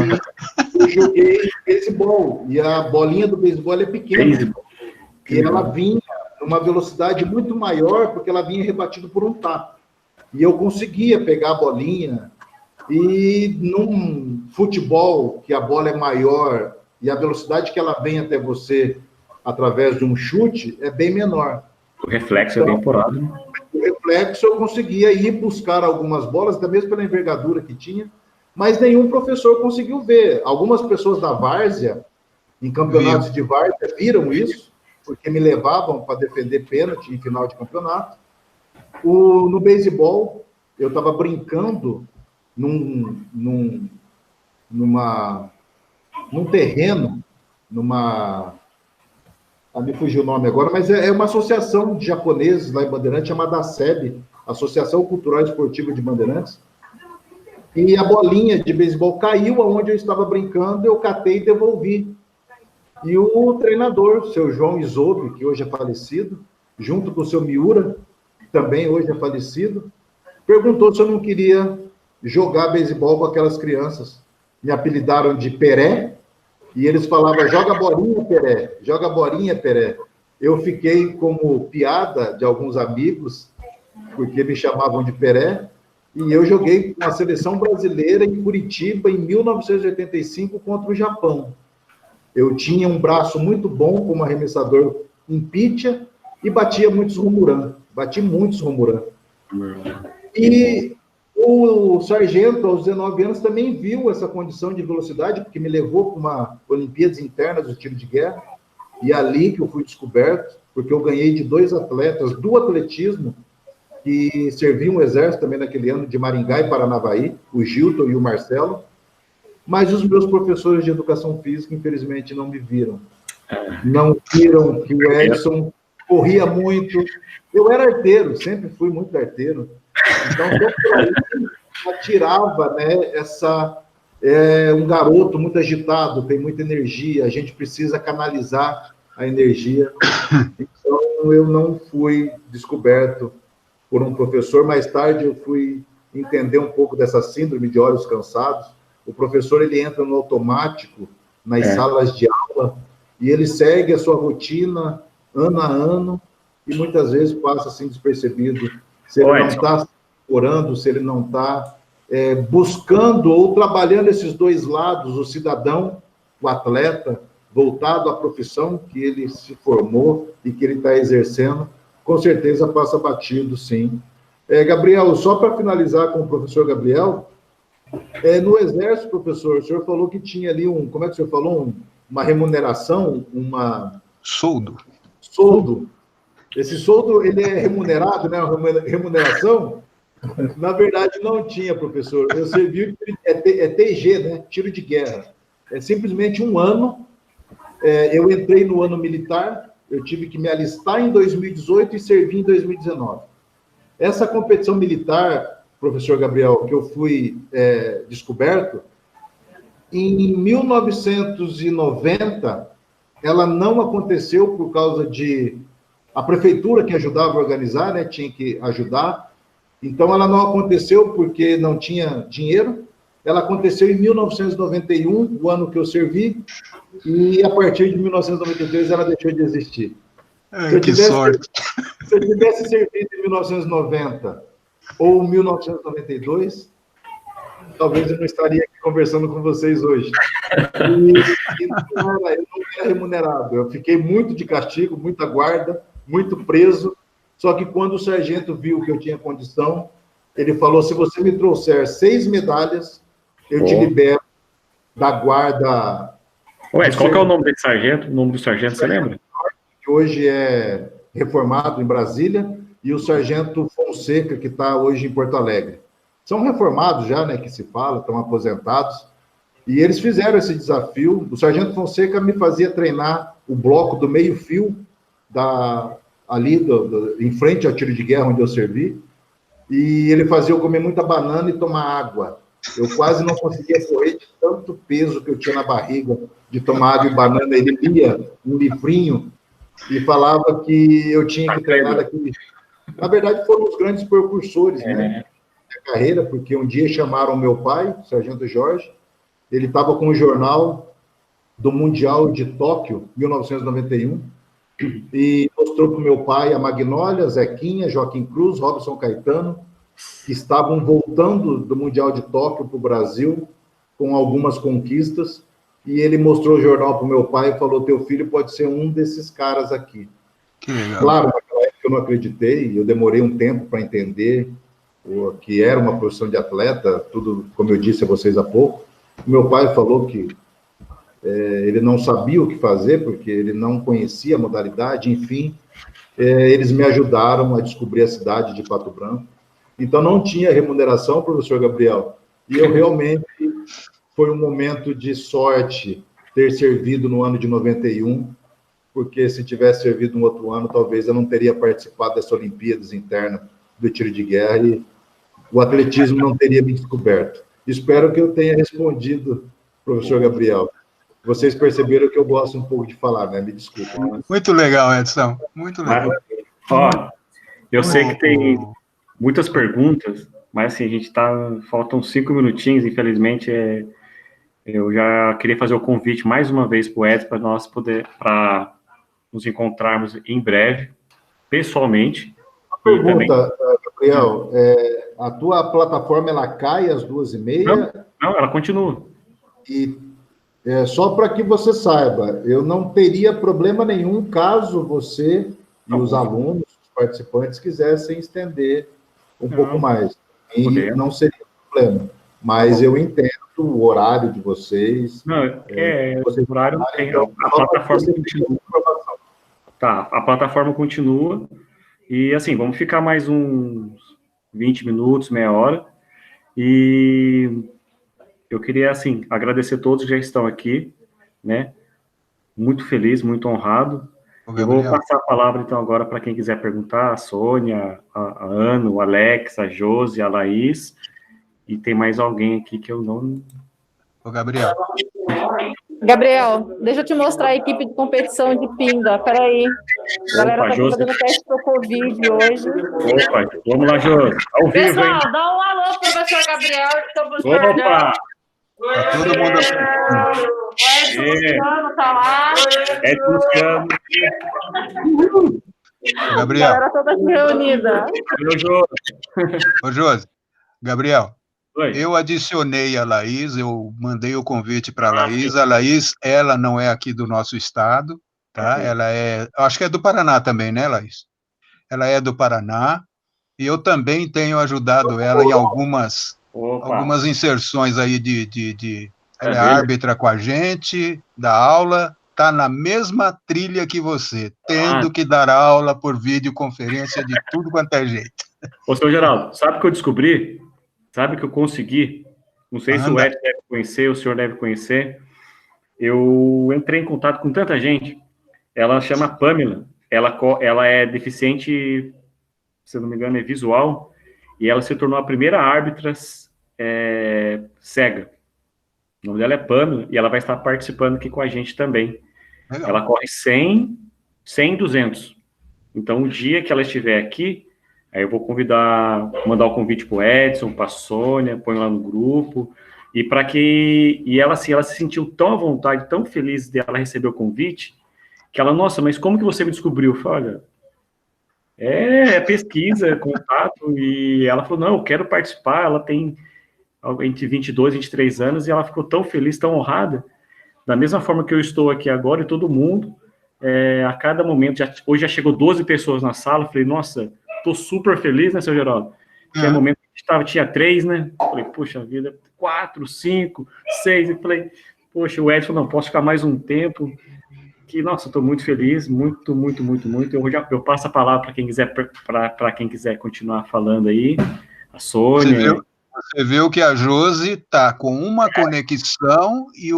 Eu joguei beisebol, e a bolinha do beisebol é pequena, e ela vinha numa velocidade muito maior, porque ela vinha rebatida por um tapa. E eu conseguia pegar a bolinha, e num futebol, que a bola é maior, e a velocidade que ela vem até você através de um chute é bem menor. O reflexo então, é bem porado, né? O reflexo eu conseguia ir buscar algumas bolas, até mesmo pela envergadura que tinha, mas nenhum professor conseguiu ver. Algumas pessoas da várzea, em campeonatos de várzea, viram isso, porque me levavam para defender pênalti em final de campeonato. No beisebol, eu estava brincando num terreno, me fugiu o nome agora, mas é uma associação de japoneses lá em Bandeirantes, chamada ASEB, Associação Cultural e Esportiva de Bandeirantes, e a bolinha de beisebol caiu aonde eu estava brincando, eu catei e devolvi. E o treinador, seu João Isobe, que hoje é falecido, junto com o seu Miura, que também hoje é falecido, perguntou se eu não queria jogar beisebol com aquelas crianças. Me apelidaram de Peré, e eles falavam, joga bolinha, Peré, joga bolinha, Peré. Eu fiquei como piada de alguns amigos, porque me chamavam de Peré, e eu joguei com a seleção brasileira em Curitiba, em 1985, contra o Japão. Eu tinha um braço muito bom como arremessador em pitcher e batia muitos home run. E o sargento, aos 19 anos, também viu essa condição de velocidade, porque me levou para uma Olimpíadas internas do tiro de guerra, e ali que eu fui descoberto, porque eu ganhei de 2 atletas do atletismo, que serviam o exército também naquele ano, de Maringá e Paranavaí, o Gilton e o Marcelo, Mas os meus professores de educação física, infelizmente, não me viram. Não viram que o Edson corria muito. Eu era arteiro, sempre fui muito arteiro. Então, eu tirava, né, um garoto muito agitado, tem muita energia, a gente precisa canalizar a energia. Então, eu não fui descoberto por um professor. Mais tarde, eu fui entender um pouco dessa síndrome de olhos cansados. O professor, ele entra no automático nas salas de aula e ele segue a sua rotina ano a ano e muitas vezes passa assim despercebido. Se ele não está orando, se ele não está buscando ou trabalhando esses dois lados, o cidadão, o atleta, voltado à profissão que ele se formou e que ele está exercendo, com certeza passa batido, sim. Gabriel, só para finalizar com o professor Gabriel, no Exército, professor, o senhor falou que tinha ali como é que o senhor falou? Uma remuneração, Soldo. Soldo. Esse soldo, ele é remunerado, né? Uma remuneração? Na verdade, não tinha, professor. Eu servi, é TG, né? Tiro de guerra. É simplesmente um ano. Eu entrei no ano militar, eu tive que me alistar em 2018 e servir em 2019. Essa competição militar, professor Gabriel, que eu fui descoberto, em 1990, ela não aconteceu por causa de a prefeitura que ajudava a organizar, né, tinha que ajudar. Então, ela não aconteceu porque não tinha dinheiro. Ela aconteceu em 1991, o ano que eu servi, e a partir de 1993 ela deixou de existir. Sorte! Se eu tivesse servido em 1990 ou 1992, talvez eu não estaria aqui conversando com vocês hoje. E eu não era remunerado. Eu fiquei muito de castigo, muita guarda, muito preso. Só que quando o sargento viu que eu tinha condição, ele falou: se você me trouxer 6 medalhas, eu te libero da guarda. Ué, qual que é o nome desse sargento? O nome do sargento, você lembra? Que hoje é reformado em Brasília, e o sargento Fonseca, que está hoje em Porto Alegre. São reformados já, né, que se fala, estão aposentados, e eles fizeram esse desafio. O sargento Fonseca me fazia treinar o bloco do meio-fio, ali em frente ao tiro de guerra onde eu servi, e ele fazia eu comer muita banana e tomar água. Eu quase não conseguia correr de tanto peso que eu tinha na barriga de tomar água e banana. Ele lia um livrinho e falava que eu tinha que treinar daquele. Na verdade, foram os grandes precursores, né, da carreira, porque um dia chamaram meu pai, o sargento Jorge, ele estava com o jornal do Mundial de Tóquio, 1991, e mostrou para o meu pai a Magnólia, Zequinha, Joaquim Cruz, Robson Caetano, que estavam voltando do Mundial de Tóquio para o Brasil, com algumas conquistas, e ele mostrou o jornal para o meu pai e falou: teu filho pode ser um desses caras aqui. Que legal. Claro, naquela época eu não acreditei, eu demorei um tempo para entender que era uma profissão de atleta, tudo, como eu disse a vocês há pouco. O meu pai falou que ele não sabia o que fazer, porque ele não conhecia a modalidade, enfim, eles me ajudaram a descobrir a cidade de Pato Branco. Então, não tinha remuneração, professor Gabriel, e eu realmente, foi um momento de sorte ter servido no ano de 91, porque se tivesse servido um outro ano, talvez eu não teria participado dessa Olimpíadas interna do tiro de guerra e o atletismo não teria me descoberto. Espero que eu tenha respondido, professor Gabriel. Vocês perceberam que eu gosto um pouco de falar, né? Me desculpa. Muito legal, Edson. Muito legal. Ó, eu sei que tem muitas perguntas, mas assim, faltam 5 minutinhos, infelizmente, eu já queria fazer o convite mais uma vez para o Edson, para nos encontrarmos em breve, pessoalmente. Pergunta, Gabriel, a tua plataforma, ela cai às 2h30? Não, ela continua. E só para que você saiba, eu não teria problema nenhum caso você e os alunos, os participantes, quisessem estender um pouco mais. E não seria problema. Mas eu entendo o horário de vocês. Não, o horário não tem. A plataforma continua. Tá, a plataforma continua. E, assim, vamos ficar mais uns 20 minutos, meia hora. E eu queria, assim, agradecer a todos que já estão aqui, né? Muito feliz, muito honrado. Eu vou passar a palavra, então, agora para quem quiser perguntar, a Sônia, a Ana, o Alex, a Josi, a Laís, e tem mais alguém aqui que eu não... Ô, Gabriel. Gabriel, deixa eu te mostrar a equipe de competição de pinga, peraí. A galera tá fazendo teste pro Covid hoje. Opa, vamos lá, Josi, ao vivo, pessoal, hein? dá um alô, professor Gabriel, estamos perdendo. Tá todo mundo... O Edson Luciano tá lá. Edson Luciano. Gabriel. A galera toda aqui reunida. Ô, Josi, Gabriel, Oi. eu adicionei a Laís, eu mandei o convite para a Laís. A Laís, ela não é aqui do nosso estado, tá? Okay. Ela é, acho que é do Paraná também, né, Laís? Ela é do Paraná, e eu também tenho ajudado ela em algumas inserções aí ela é árbitra com a gente, dá aula, está na mesma trilha que você, tendo que dar aula por videoconferência de tudo quanto é jeito. Ô, seu Geraldo, sabe o que eu descobri? Sabe o que eu consegui? Não sei se o Ed deve conhecer, o senhor deve conhecer. Eu entrei em contato com tanta gente. Ela chama Pamela. Ela é deficiente, se eu não me engano, é visual. E ela se tornou a primeira árbitra cega. O nome dela é Pamela. E ela vai estar participando aqui com a gente também. Legal. Ela corre 100 e 200. Então, o dia que ela estiver aqui, aí eu vou mandar o convite para o Edson, para a Sônia, põe lá no grupo, e ela, assim, ela se sentiu tão à vontade, tão feliz de ela receber o convite, que ela, nossa, mas como que você me descobriu? Eu falei, olha, é pesquisa, contato, e ela falou, não, eu quero participar, ela tem entre 22 e 23 anos, e ela ficou tão feliz, tão honrada, da mesma forma que eu estou aqui agora, e todo mundo, a cada momento, hoje já chegou 12 pessoas na sala, eu falei, nossa, tô super feliz, né, seu Geraldo? Tinha momento que tinha 3, né? Falei, poxa vida, 4, 5, 6. Eu falei, poxa, o Edson, não posso ficar mais um tempo. Que, nossa, tô muito feliz, muito, muito, muito, muito. Eu passo a palavra para quem quiser, para quem quiser continuar falando aí. A Sônia. Você viu que a Josi tá com uma conexão e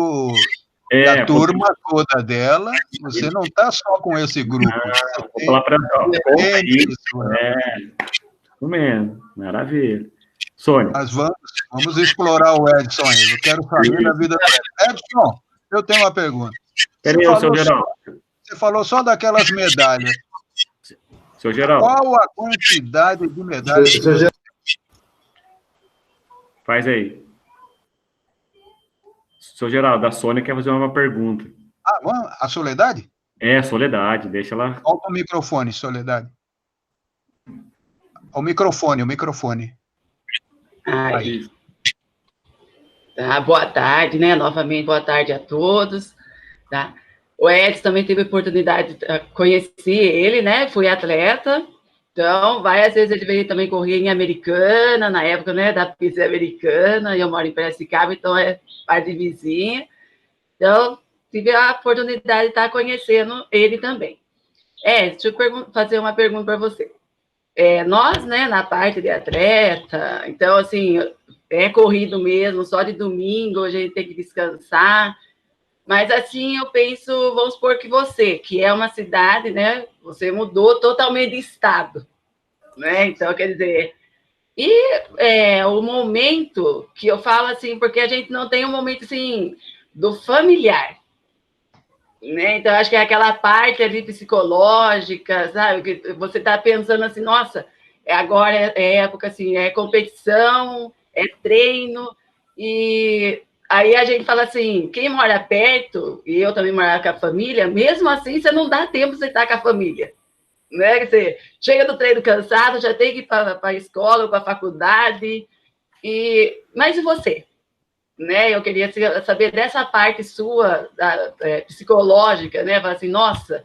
a turma toda dela, você não está só com esse grupo. Vou falar para isso mesmo, maravilha. Sônia. Mas vamos explorar o Edson aí, eu quero saber da vida do Edson. Edson, eu tenho uma pergunta. Você falou só daquelas medalhas. Seu Geraldo. Qual a quantidade de medalhas? Faz aí. Seu Geraldo, a Sônia quer fazer uma pergunta. A Soledade? A Soledade, deixa ela... Volta o microfone, Soledade. O microfone. Aí. Tá, boa tarde, né? Novamente, boa tarde a todos. Tá? O Edson também teve a oportunidade de conhecer ele, né? Fui atleta. Então, várias vezes ele veio também correr em Americana, na época, né, da pista americana, eu moro em Piracicaba, então é parte vizinha. Então, tive a oportunidade de estar conhecendo ele também. Deixa eu fazer uma pergunta para você. Nós, né, na parte de atleta, então, assim, é corrido mesmo, só de domingo a gente tem que descansar, mas, assim, eu penso, vamos supor que você, que é uma cidade, né, você mudou totalmente de estado, né, então, quer dizer, o momento que eu falo, assim, porque a gente não tem um momento, assim, do familiar, né, então, acho que é aquela parte ali psicológica, sabe, que você está pensando assim, nossa, agora é época, assim, é competição, é treino, e... Aí a gente fala assim, quem mora perto, e eu também morava com a família, mesmo assim você não dá tempo de você estar com a família. Né? Quer dizer, chega do treino cansado, já tem que ir para a escola, para a faculdade. Mas e você? Né? Eu queria saber dessa parte sua, psicológica, né? Falar assim, nossa,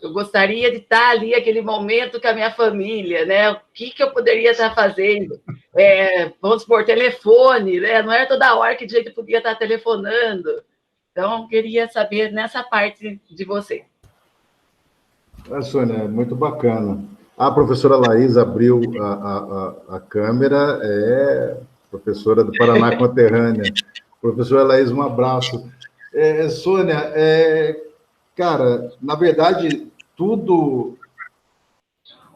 eu gostaria de estar ali, aquele momento com a minha família, né? O que eu poderia estar fazendo? Vamos supor, telefone, né? Não era toda hora que a gente podia estar telefonando. Então, eu queria saber nessa parte de você. Sônia, muito bacana. A professora Laís abriu a câmera, é professora do Paraná Conterrânea. Professor Laís, um abraço. Sônia, cara, na verdade, tudo...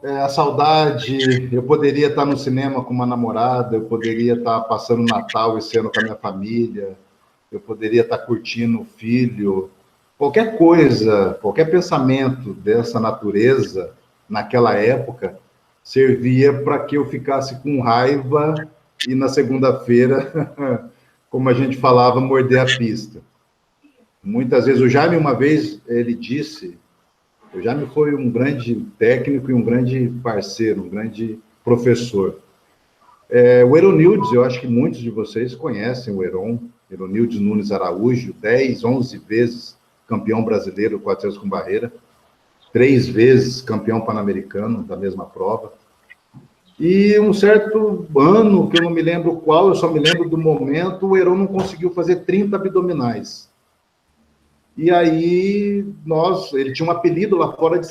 a saudade, eu poderia estar no cinema com uma namorada, eu poderia estar passando Natal esse ano com a minha família, eu poderia estar curtindo o filho, qualquer coisa, qualquer pensamento dessa natureza, naquela época, servia para que eu ficasse com raiva e na segunda-feira, como a gente falava, morder a pista. Muitas vezes, o Jaime, uma vez, ele disse... O Jaime foi um grande técnico e um grande parceiro, um grande professor. O Eronildes, eu acho que muitos de vocês conhecem o Eronildes Nunes Araújo, 10, 11 vezes campeão brasileiro 400 com barreira, 3 vezes campeão pan-americano da mesma prova. E um certo ano, que eu não me lembro qual, eu só me lembro do momento, o Heron não conseguiu fazer 30 abdominais. E aí, ele tinha um apelido lá fora de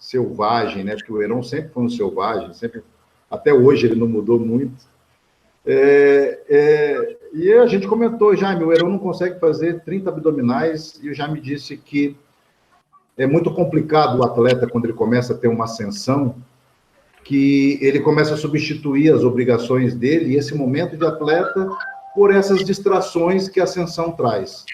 selvagem, né? Porque o Heron sempre foi um selvagem, até hoje ele não mudou muito. E a gente comentou, Jaime, o Heron não consegue fazer 30 abdominais, e o Jaime disse que é muito complicado o atleta, quando ele começa a ter uma ascensão, que ele começa a substituir as obrigações dele, e esse momento de atleta, por essas distrações que a ascensão traz.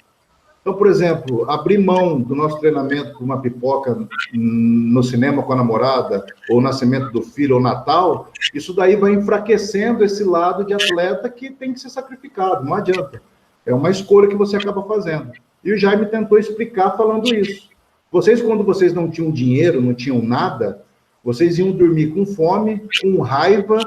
Então, por exemplo, abrir mão do nosso treinamento por uma pipoca no cinema com a namorada, ou nascimento do filho, ou Natal, isso daí vai enfraquecendo esse lado de atleta que tem que ser sacrificado, não adianta. É uma escolha que você acaba fazendo. E o Jaime tentou explicar falando isso. Vocês, quando vocês não tinham dinheiro, não tinham nada, vocês iam dormir com fome, com raiva,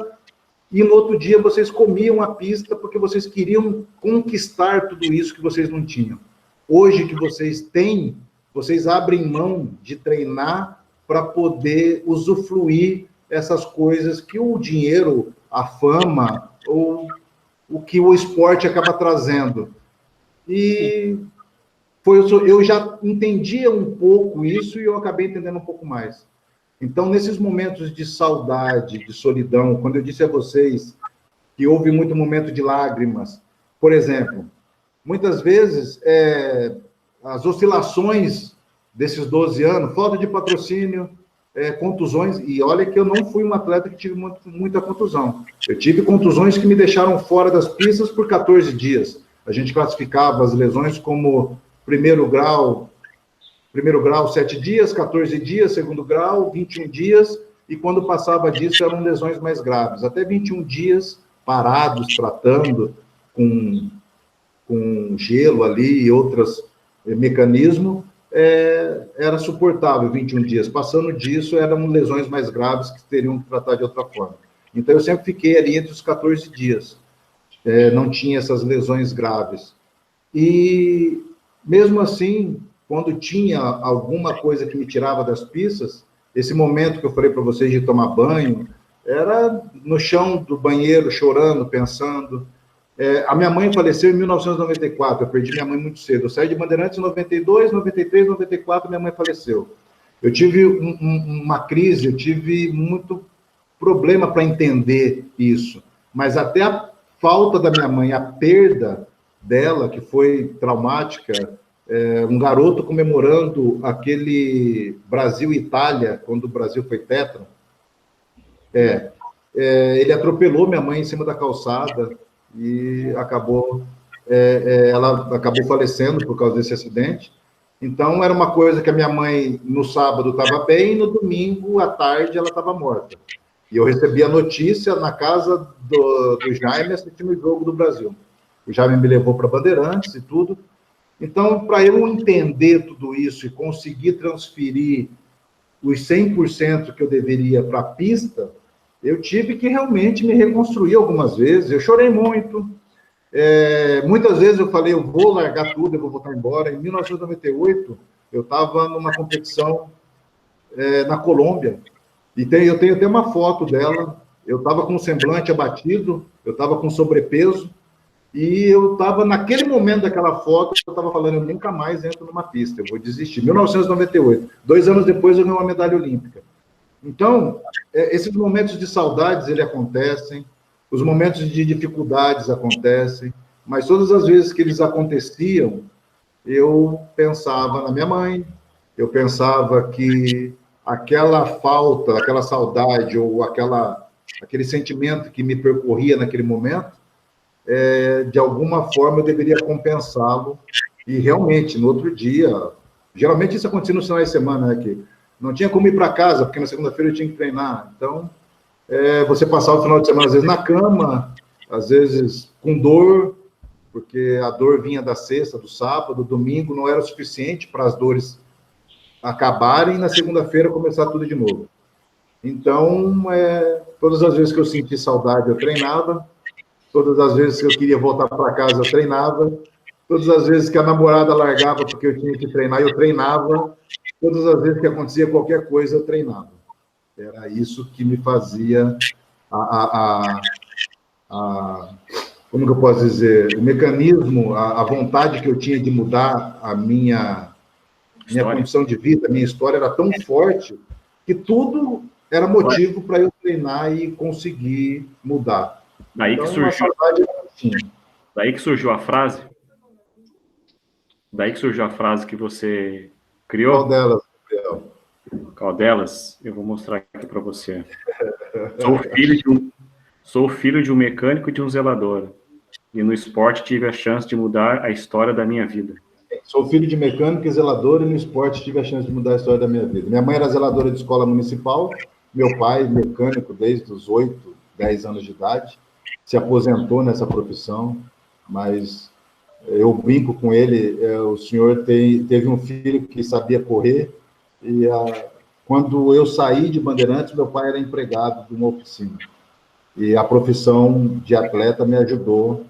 e no outro dia vocês comiam a pista porque vocês queriam conquistar tudo isso que vocês não tinham. Hoje que vocês têm, vocês abrem mão de treinar para poder usufruir essas coisas que o dinheiro, a fama, ou o que o esporte acaba trazendo. E eu já entendia um pouco isso e eu acabei entendendo um pouco mais. Então, nesses momentos de saudade, de solidão, quando eu disse a vocês que houve muito momento de lágrimas, por exemplo... Muitas vezes, as oscilações desses 12 anos, falta de patrocínio, contusões, e olha que eu não fui um atleta que tive muita contusão. Eu tive contusões que me deixaram fora das pistas por 14 dias. A gente classificava as lesões como primeiro grau 7 dias, 14 dias, segundo grau, 21 dias, e quando passava disso eram lesões mais graves. Até 21 dias parados, tratando com gelo ali e outros mecanismos, era suportável 21 dias. Passando disso, eram lesões mais graves que teriam que tratar de outra forma. Então, eu sempre fiquei ali entre os 14 dias. Não tinha essas lesões graves. E, mesmo assim, quando tinha alguma coisa que me tirava das pistas, esse momento que eu falei para vocês de tomar banho, era no chão do banheiro, chorando, pensando... a minha mãe faleceu em 1994, eu perdi minha mãe muito cedo. Eu saí de Bandeirantes em 92, 93, 94, minha mãe faleceu. Eu tive uma crise, eu tive muito problema para entender isso. Mas até a falta da minha mãe, a perda dela, que foi traumática, um garoto comemorando aquele Brasil-Itália, quando o Brasil foi tetra, ele atropelou minha mãe em cima da calçada, e ela acabou falecendo por causa desse acidente. Então, era uma coisa que a minha mãe, no sábado, estava bem, e no domingo, à tarde, ela estava morta. E eu recebi a notícia na casa do Jaime, assistindo o jogo do Brasil. O Jaime me levou para Bandeirantes e tudo. Então, para eu entender tudo isso e conseguir transferir os 100% que eu deveria para a pista, eu tive que realmente me reconstruir algumas vezes. Eu chorei muito. Muitas vezes eu falei, eu vou largar tudo, eu vou voltar embora. Em 1998, eu estava numa competição na Colômbia. E eu tenho até uma foto dela. Eu estava com o semblante abatido, eu estava com sobrepeso. E eu estava, naquele momento daquela foto, eu estava falando, eu nunca mais entro numa pista, eu vou desistir. 1998. 2 anos depois, eu ganhei uma medalha olímpica. Então, esses momentos de saudades, eles acontecem, os momentos de dificuldades acontecem, mas todas as vezes que eles aconteciam, eu pensava na minha mãe, eu pensava que aquela falta, aquela saudade ou aquele sentimento que me percorria naquele momento, de alguma forma eu deveria compensá-lo. E realmente, no outro dia, geralmente isso acontecia nos finais de semana, né, que não tinha como ir para casa, porque na segunda-feira eu tinha que treinar. Então, você passava o final de semana, às vezes, na cama, às vezes com dor, porque a dor vinha da sexta, do sábado, do domingo, não era o suficiente para as dores acabarem e na segunda-feira começar tudo de novo. Então, todas as vezes que eu senti saudade, eu treinava, todas as vezes que eu queria voltar para casa, eu treinava, todas as vezes que a namorada largava porque eu tinha que treinar, eu treinava, todas as vezes que acontecia qualquer coisa, eu treinava. Era isso que me fazia como que eu posso dizer, o mecanismo, a vontade que eu tinha de mudar a minha condição de vida, a minha história era tão forte que tudo era motivo para eu treinar e conseguir mudar. Daí que surgiu, daí que surgiu a frase? Daí que surgiu a frase que você criou? Qual delas, Gabriel? Qual delas? Eu vou mostrar aqui para você. Sou filho de um mecânico e de um zelador. E no esporte tive a chance de mudar a história da minha vida. Sou filho de mecânico e zelador, e no esporte tive a chance de mudar a história da minha vida. Minha mãe era zeladora de escola municipal, meu pai, mecânico desde os 8, 10 anos de idade, se aposentou nessa profissão, mas eu brinco com ele, o senhor teve um filho que sabia correr, e quando eu saí de Bandeirantes, meu pai era empregado de uma oficina. E a profissão de atleta me ajudou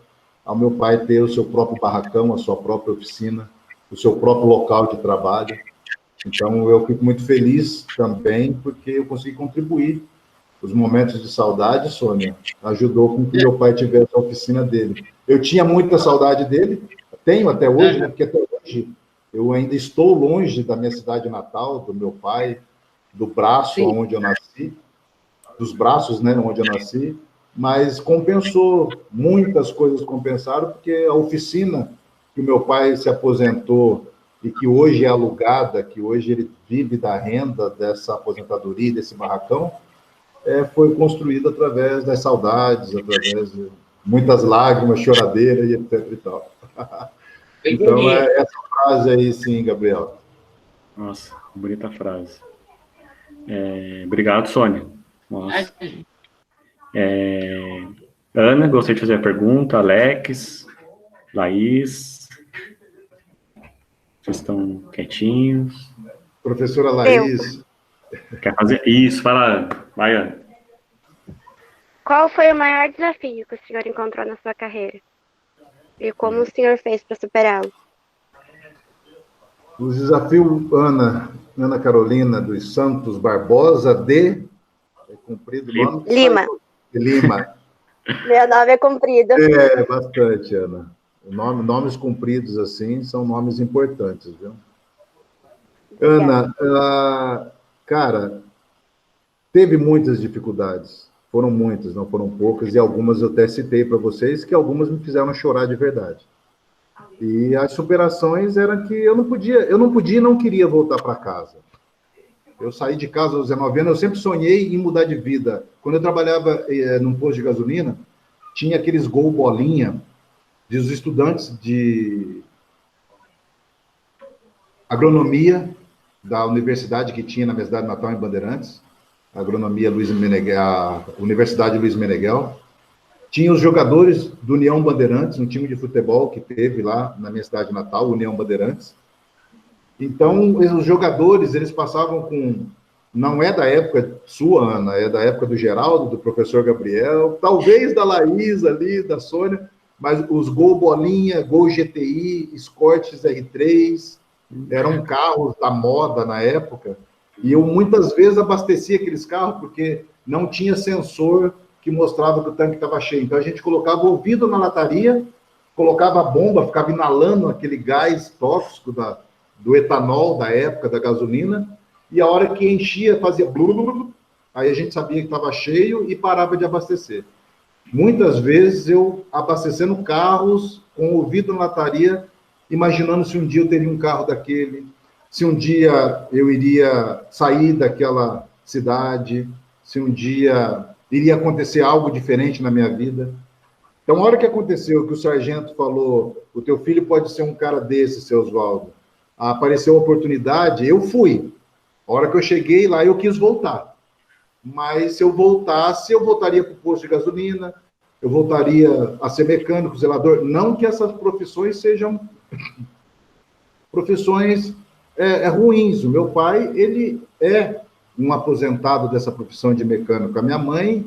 ao meu pai ter o seu próprio barracão, a sua própria oficina, o seu próprio local de trabalho. Então, eu fico muito feliz também, porque eu consegui contribuir. Os momentos de saudade, Sônia, ajudou com que meu pai tivesse a oficina dele. Eu tinha muita saudade dele, tenho até hoje, né, porque até hoje eu ainda estou longe da minha cidade natal, do meu pai, do braço onde eu nasci, dos braços, né, onde eu nasci, mas compensou, muitas coisas compensaram, porque a oficina que o meu pai se aposentou e que hoje é alugada, que hoje ele vive da renda dessa aposentadoria, desse barracão, foi construída através das saudades, através de muitas lágrimas, choradeiras e etc e tal. Então, essa frase aí, sim, Gabriel. Nossa, bonita frase. Obrigado, Sônia. Nossa. Ana, gostaria de fazer a pergunta. Alex, Laís. Vocês estão quietinhos? Professora Laís. Quer fazer? Isso, fala. Vai, Ana. Qual foi o maior desafio que o senhor encontrou na sua carreira? E como o senhor fez para superá-lo? O desafio, Ana Carolina dos Santos Barbosa de... comprido o nome? Lima. Lima. Meu nome é comprido. Bastante, Ana. Nomes compridos, assim, são nomes importantes, viu? Ana, cara, teve muitas dificuldades. Foram muitas, não foram poucas, e algumas eu até citei para vocês, que algumas me fizeram chorar de verdade. E as superações eram que eu não podia e não queria voltar para casa. Eu saí de casa aos 19 anos, eu sempre sonhei em mudar de vida. Quando eu trabalhava num posto de gasolina, tinha aqueles gol bolinha dos estudantes de agronomia da universidade que tinha na minha cidade natal, em Bandeirantes, a agronomia Luiz Meneghel, a Universidade Luiz Meneghel. Tinha os jogadores do União Bandeirantes, um time de futebol que teve lá na minha cidade natal, União Bandeirantes. Então, os jogadores, eles passavam com... Não é da época sua, Ana, é da época do Geraldo, do professor Gabriel, talvez da Laís ali, da Sônia, mas os Gol Bolinha, Gol GTI, Escortes R3, eram carros da moda na época, e eu muitas vezes abastecia aqueles carros porque não tinha sensor que mostrava que o tanque estava cheio. Então, a gente colocava o ouvido na lataria, colocava a bomba, ficava inalando aquele gás tóxico do etanol da época, da gasolina, e a hora que enchia, fazia blululul, aí a gente sabia que estava cheio e parava de abastecer. Muitas vezes eu abastecendo carros com o ouvido na lataria, imaginando se um dia eu teria um carro daquele, se um dia eu iria sair daquela cidade, se um dia iria acontecer algo diferente na minha vida. Então, a hora que aconteceu, que o sargento falou, o teu filho pode ser um cara desse, seu Oswaldo, apareceu a oportunidade, eu fui. A hora que eu cheguei lá, eu quis voltar. Mas se eu voltasse, eu voltaria para o posto de gasolina, eu voltaria a ser mecânico, zelador. Não que essas profissões sejam profissões ruins. O meu pai, ele é um aposentado dessa profissão de mecânico. A minha mãe,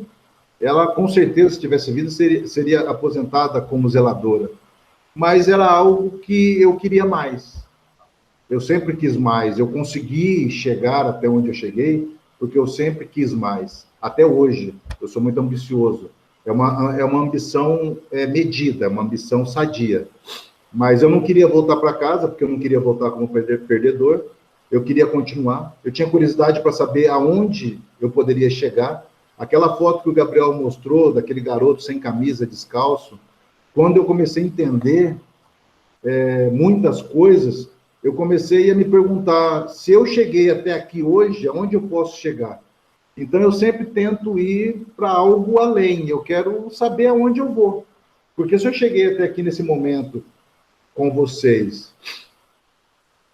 ela com certeza, se tivesse vida, seria aposentada como zeladora. Mas era algo que eu queria mais. Eu sempre quis mais. Eu consegui chegar até onde eu cheguei porque eu sempre quis mais. Até hoje, eu sou muito ambicioso. É uma ambição medida, é uma ambição sadia. Mas eu não queria voltar para casa, porque eu não queria voltar como perdedor. Eu queria continuar. Eu tinha curiosidade para saber aonde eu poderia chegar. Aquela foto que o Gabriel mostrou, daquele garoto sem camisa, descalço, quando eu comecei a entender muitas coisas, eu comecei a me perguntar, se eu cheguei até aqui hoje, aonde eu posso chegar? Então, eu sempre tento ir para algo além, eu quero saber aonde eu vou. Porque se eu cheguei até aqui nesse momento com vocês,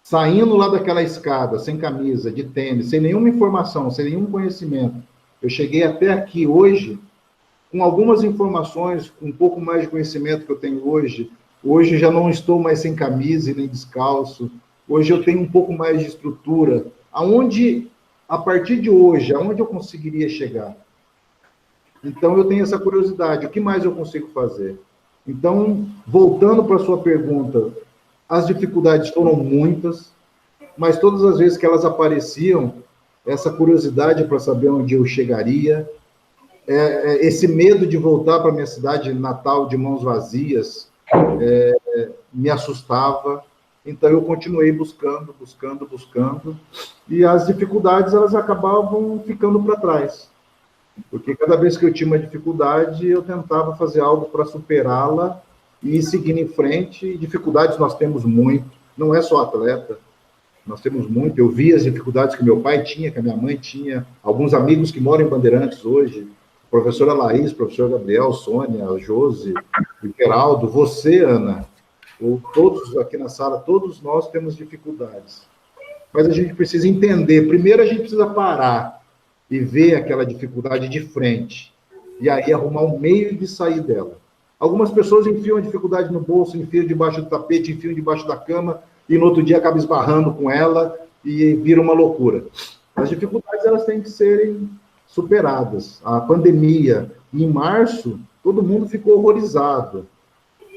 saindo lá daquela escada, sem camisa, de tênis, sem nenhuma informação, sem nenhum conhecimento, eu cheguei até aqui hoje, com algumas informações, com um pouco mais de conhecimento que eu tenho hoje. Hoje já não estou mais sem camisa e nem descalço. Hoje eu tenho um pouco mais de estrutura. Aonde, a partir de hoje, aonde eu conseguiria chegar? Então, eu tenho essa curiosidade. O que mais eu consigo fazer? Então, voltando para a sua pergunta, as dificuldades foram muitas, mas todas as vezes que elas apareciam, essa curiosidade para saber onde eu chegaria, esse medo de voltar para minha cidade natal de mãos vazias, me assustava. Então eu continuei buscando, e as dificuldades elas acabavam ficando para trás, porque cada vez que eu tinha uma dificuldade eu tentava fazer algo para superá-la e seguir em frente. E dificuldades nós temos muito, não é só atleta, nós temos muito. Eu vi as dificuldades que meu pai tinha, que a minha mãe tinha, alguns amigos que moram em Bandeirantes hoje, professora Laís, professor Gabriel, Sônia, Josi, Geraldo, você, Ana, todos aqui na sala, todos nós temos dificuldades. Mas a gente precisa entender, primeiro a gente precisa parar e ver aquela dificuldade de frente, e aí arrumar um meio de sair dela. Algumas pessoas enfiam a dificuldade no bolso, enfiam debaixo do tapete, enfiam debaixo da cama, e no outro dia acabam esbarrando com ela, e vira uma loucura. As dificuldades, elas têm que serem superadas. A pandemia, em março, todo mundo ficou horrorizado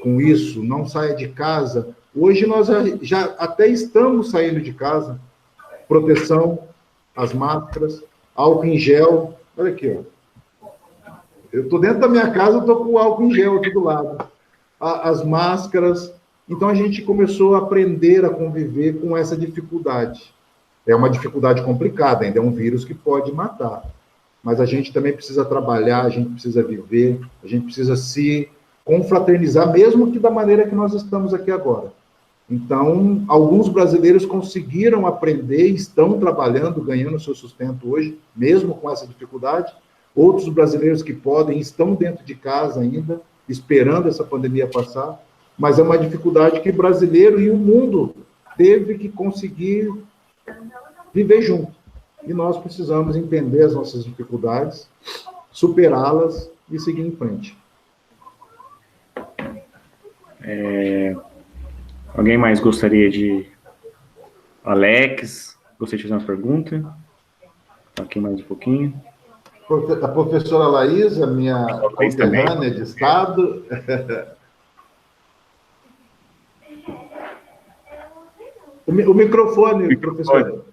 com isso, não saia de casa. Hoje nós já até estamos saindo de casa. Proteção, as máscaras, álcool em gel. Olha aqui, ó. Eu estou dentro da minha casa, eu estou com o álcool em gel aqui do lado. As máscaras. Então a gente começou a aprender a conviver com essa dificuldade. É uma dificuldade complicada, ainda é um vírus que pode matar. Mas a gente também precisa trabalhar, a gente precisa viver, a gente precisa se confraternizar, mesmo que da maneira que nós estamos aqui agora. Então, alguns brasileiros conseguiram aprender, estão trabalhando, ganhando seu sustento hoje, mesmo com essa dificuldade. Outros brasileiros que podem, estão dentro de casa ainda, esperando essa pandemia passar. Mas é uma dificuldade que o brasileiro e o mundo teve que conseguir viver junto. E nós precisamos entender as nossas dificuldades, superá-las e seguir em frente. Alguém mais gostaria de... Alex, gostaria de fazer uma pergunta? Aqui mais um pouquinho. A professora Laís, a minha conterrânea de estado. O microfone, professora.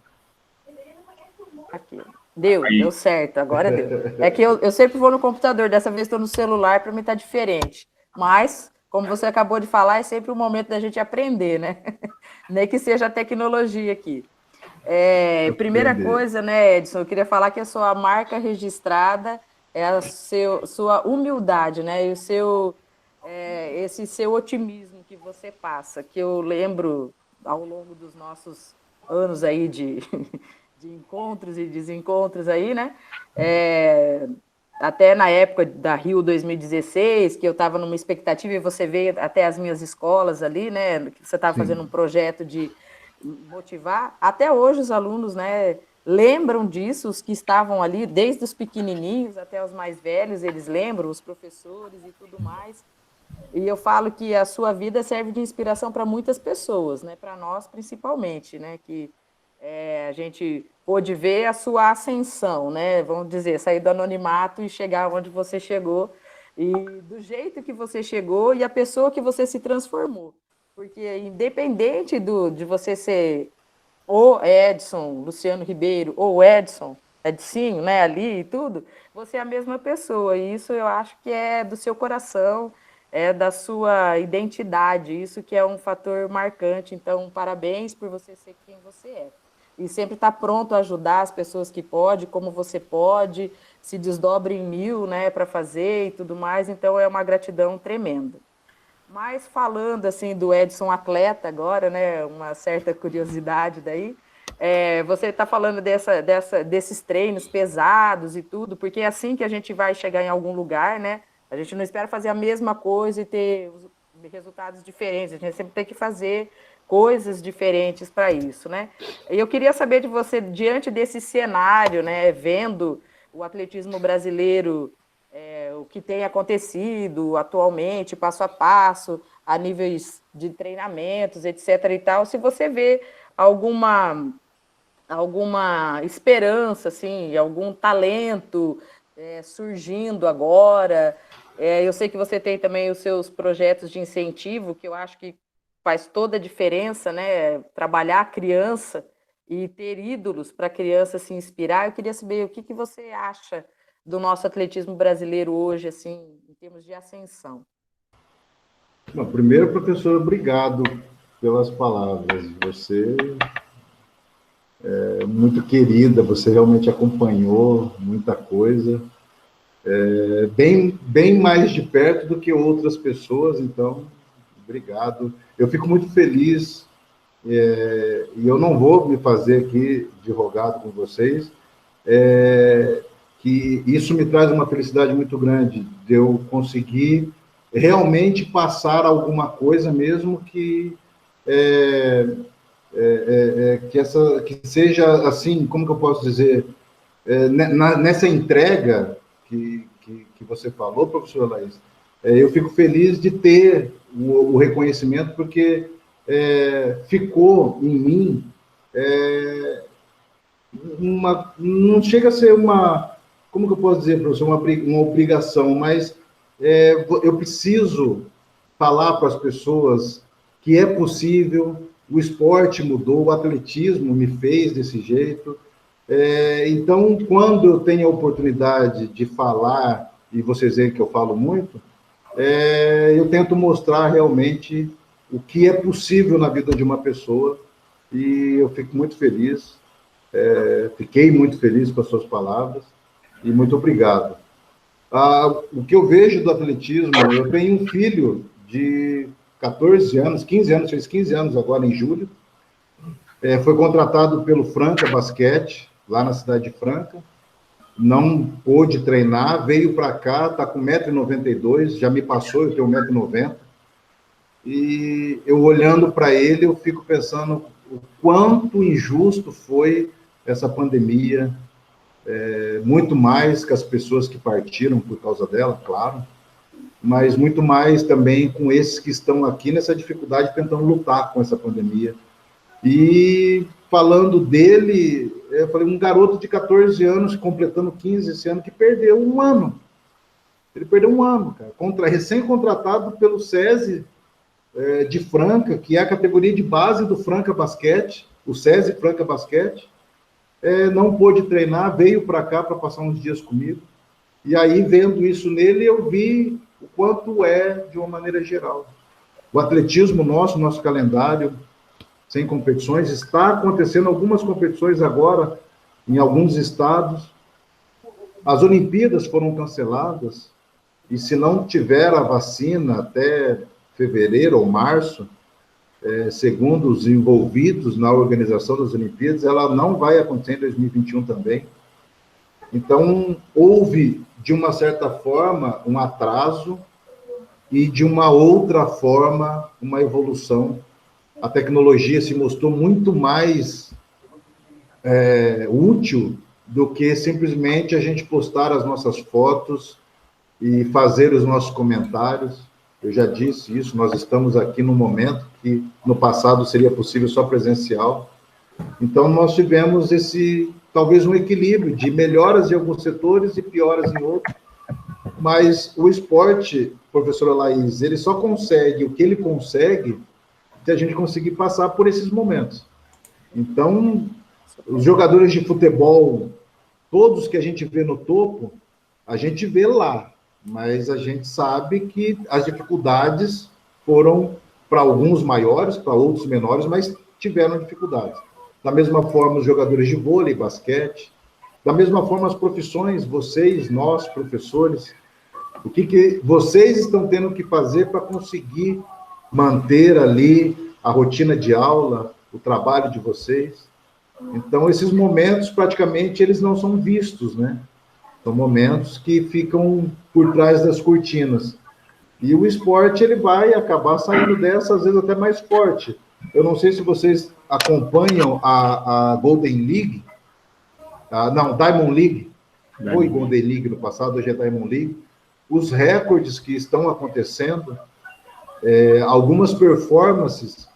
Aqui. Deu certo, agora deu. É que eu sempre vou no computador, dessa vez estou no celular, para mim está diferente. Mas, como você acabou de falar, é sempre o momento da gente aprender, né? Nem que seja a tecnologia aqui. Primeira coisa, né, Edson, eu queria falar que eu sou a marca registrada é a sua humildade, né? E o seu, esse seu otimismo que você passa, que eu lembro ao longo dos nossos anos aí de encontros e desencontros aí, né? Até na época da Rio 2016, que eu estava numa expectativa, e você veio até as minhas escolas ali, né? Que você estava fazendo um projeto de motivar. Até hoje os alunos, né, lembram disso, os que estavam ali, desde os pequenininhos até os mais velhos, eles lembram, os professores e tudo mais. E eu falo que a sua vida serve de inspiração para muitas pessoas, né? Para nós principalmente, né? Que a gente pôde ver a sua ascensão, né? Vamos dizer, sair do anonimato e chegar onde você chegou, e do jeito que você chegou e a pessoa que você se transformou. Porque independente de você ser o Edson, Luciano Ribeiro, ou Edson, Edcinho, né? Ali e tudo, você é a mesma pessoa. E isso eu acho que é do seu coração, é da sua identidade, isso que é um fator marcante. Então, parabéns por você ser quem você é. E sempre estar pronto a ajudar as pessoas que pode, como você pode, se desdobre em 1000, né, para fazer e tudo mais. Então, é uma gratidão tremenda. Mas falando assim do Edson atleta agora, né, uma certa curiosidade daí, você está falando desses treinos pesados e tudo, porque é assim que a gente vai chegar em algum lugar, né? A gente não espera fazer a mesma coisa e ter resultados diferentes, a gente sempre tem que fazer coisas diferentes para isso, né? E eu queria saber de você, diante desse cenário, né, vendo o atletismo brasileiro, o que tem acontecido atualmente, passo a passo, a níveis de treinamentos, etc. e tal, se você vê alguma esperança, assim, algum talento surgindo agora. Eu sei que você tem também os seus projetos de incentivo, que eu acho que faz toda a diferença, né? Trabalhar a criança e ter ídolos para a criança se inspirar. Eu queria saber o que você acha do nosso atletismo brasileiro hoje, assim, em termos de ascensão. Bom, primeiro, professor, obrigado pelas palavras. Você é muito querida, você realmente acompanhou muita coisa, bem mais de perto do que outras pessoas, então, obrigado. Eu fico muito feliz, e eu não vou me fazer aqui de rogado com vocês, que isso me traz uma felicidade muito grande, de eu conseguir realmente passar alguma coisa, mesmo que que seja assim, como que eu posso dizer, nessa entrega que você falou, professora Laís, eu fico feliz de ter o reconhecimento, porque ficou em mim não chega a ser como que eu posso dizer, professor, uma obrigação, mas eu preciso falar para as pessoas que é possível. O esporte mudou, o atletismo me fez desse jeito. Então, quando eu tenho a oportunidade de falar, e vocês veem que eu falo muito, eu tento mostrar realmente o que é possível na vida de uma pessoa, e eu fico muito feliz, fiquei muito feliz com as suas palavras, e muito obrigado. O que eu vejo do atletismo, eu tenho um filho de 14 anos, 15 anos, fez 15 anos agora em julho, foi contratado pelo Franca Basquete, lá na cidade de Franca, não pôde treinar, veio para cá, está com 1,92 m, já me passou, eu tenho 1,90 m, e eu olhando para ele, eu fico pensando o quanto injusto foi essa pandemia, muito mais que as pessoas que partiram por causa dela, claro, mas muito mais também com esses que estão aqui nessa dificuldade, tentando lutar com essa pandemia. E falando dele, eu falei, um garoto de 14 anos, completando 15 esse ano, que perdeu um ano. Ele perdeu um ano, cara, recém-contratado pelo SESI de Franca, que é a categoria de base do Franca Basquete, o SESI Franca Basquete, não pôde treinar, veio para cá para passar uns dias comigo, e aí, vendo isso nele, eu vi o quanto de uma maneira geral. O atletismo nosso calendário, sem competições, está acontecendo algumas competições agora, em alguns estados, as Olimpíadas foram canceladas, e se não tiver a vacina até fevereiro ou março, segundo os envolvidos na organização das Olimpíadas, ela não vai acontecer em 2021 também. Então, houve, de uma certa forma, um atraso e, de uma outra forma, uma evolução. A tecnologia se mostrou muito mais útil do que simplesmente a gente postar as nossas fotos e fazer os nossos comentários. Eu já disse isso, nós estamos aqui num momento que no passado seria possível só presencial. Então, nós tivemos talvez um equilíbrio de melhoras em alguns setores e pioras em outros, mas o esporte, professora Laís, ele só consegue o que ele consegue se a gente conseguir passar por esses momentos. Então, os jogadores de futebol, todos que a gente vê no topo, a gente vê lá, mas a gente sabe que as dificuldades foram, para alguns maiores, para outros menores, mas tiveram dificuldades. Da mesma forma, os jogadores de vôlei, basquete, da mesma forma, as profissões, vocês, nós, professores, o que vocês estão tendo que fazer para conseguir manter ali a rotina de aula, o trabalho de vocês. Então, esses momentos, praticamente, eles não são vistos, né? São momentos que ficam por trás das cortinas. E o esporte, ele vai acabar saindo dessa, às vezes, até mais forte. Eu não sei se vocês acompanham a Golden League, Diamond League, foi Golden League no passado, hoje é Diamond League. Os recordes que estão acontecendo, algumas performances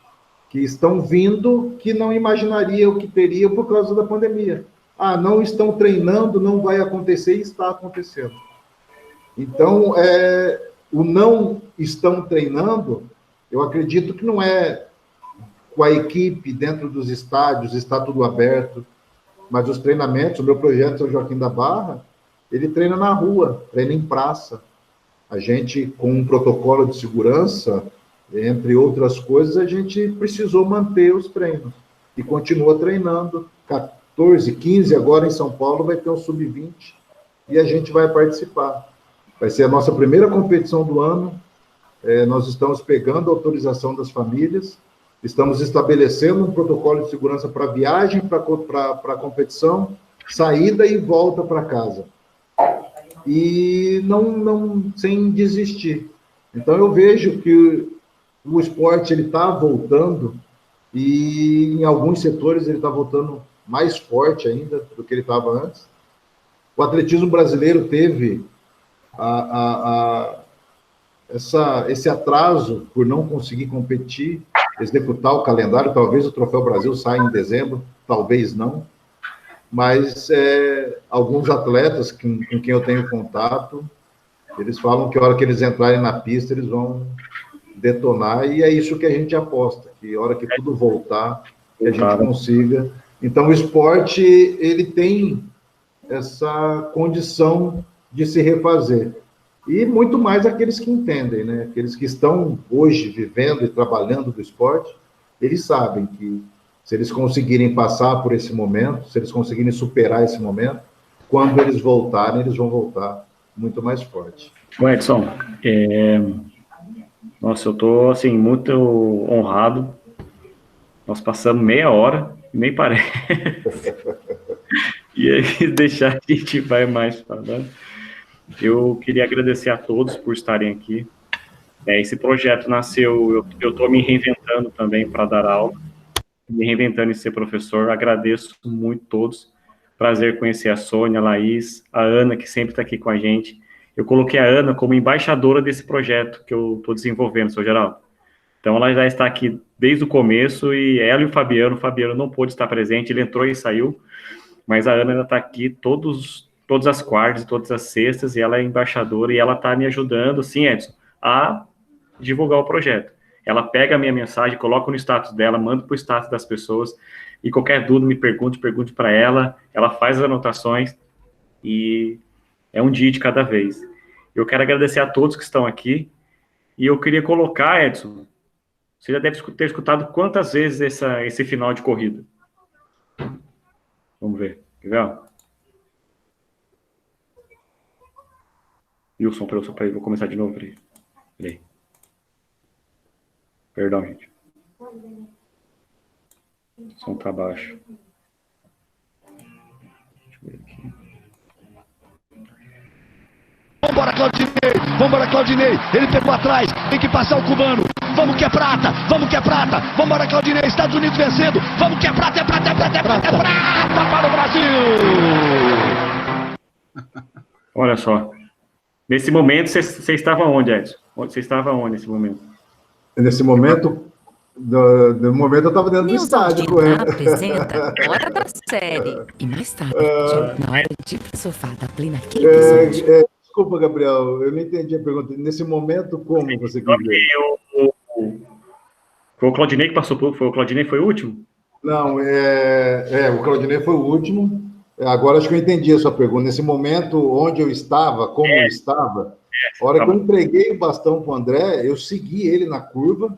que estão vindo que não imaginariam que teriam por causa da pandemia. Não estão treinando, não vai acontecer, e está acontecendo. Então, o não estão treinando, eu acredito que não é com a equipe dentro dos estádios, está tudo aberto, mas os treinamentos, o meu projeto São Joaquim da Barra, ele treina na rua, treina em praça. A gente, com um protocolo de segurança, entre outras coisas, a gente precisou manter os treinos, e continua treinando. 14, 15, agora em São Paulo vai ter um sub-20, e a gente vai participar. Vai ser a nossa primeira competição do ano, nós estamos pegando a autorização das famílias, estamos estabelecendo um protocolo de segurança para viagem, para a competição, saída e volta para casa. E não sem desistir. Então, eu vejo que o esporte está voltando, e em alguns setores ele está voltando mais forte ainda do que ele estava antes. O atletismo brasileiro teve esse atraso por não conseguir competir, executar o calendário. Talvez o Troféu Brasil saia em dezembro, talvez não, mas alguns atletas com quem eu tenho contato, eles falam que a hora que eles entrarem na pista, eles vão detonar, e é isso que a gente aposta, que a hora que tudo voltar, que a gente consiga. Então, o esporte, ele tem essa condição de se refazer. E muito mais aqueles que entendem, né? Aqueles que estão hoje vivendo e trabalhando do esporte, eles sabem que se eles conseguirem passar por esse momento, se eles conseguirem superar esse momento, quando eles voltarem, eles vão voltar muito mais forte. O Edson, nossa, eu estou assim, muito honrado. Nós passamos meia hora, nem parece. E aí, deixar a gente vai mais falando. Eu queria agradecer a todos por estarem aqui. Esse projeto nasceu, eu estou me reinventando também para dar aula, me reinventando em ser professor. Agradeço muito a todos. Prazer conhecer a Sônia, a Laís, a Ana, que sempre está aqui com a gente. Eu coloquei a Ana como embaixadora desse projeto que eu estou desenvolvendo, seu Geraldo. Então, ela já está aqui desde o começo, e ela e o Fabiano não pôde estar presente, ele entrou e saiu, mas a Ana ainda está aqui todas as quartas, todas as sextas, e ela é embaixadora, e ela está me ajudando, sim, Edson, a divulgar o projeto. Ela pega a minha mensagem, coloca no status dela, manda para o status das pessoas, e qualquer dúvida me pergunte para ela, ela faz as anotações, e é um dia de cada vez. Eu quero agradecer a todos que estão aqui, e eu queria colocar, Edson, você já deve ter escutado quantas vezes esse final de corrida? Vamos ver. Quer ver? Wilson, peraí, vou começar de novo, peraí. Perdão, gente. O som tá baixo. Deixa eu ver aqui. Vambora, Claudinei, ele pegou atrás, tem que passar o cubano, vamos que é prata, vambora, Claudinei, Estados Unidos vencendo, vamos que é prata para o Brasil! Olha só, nesse momento, você estava onde, Edson? Você estava onde nesse momento? Nesse momento, no momento eu estava dentro do estádio. Apresenta Hora da Série, e mais tarde, na hora de ir pro sofá da Play naquele episódio. Desculpa, Gabriel, eu não entendi a pergunta. Nesse momento, como você quer dizer? Foi o Claudinei que passou foi o Claudinei foi o último? Não, o Claudinei foi o último. Agora acho que eu entendi a sua pergunta. Nesse momento, onde eu estava, como eu estava, a hora que eu entreguei o bastão para o André, eu segui ele na curva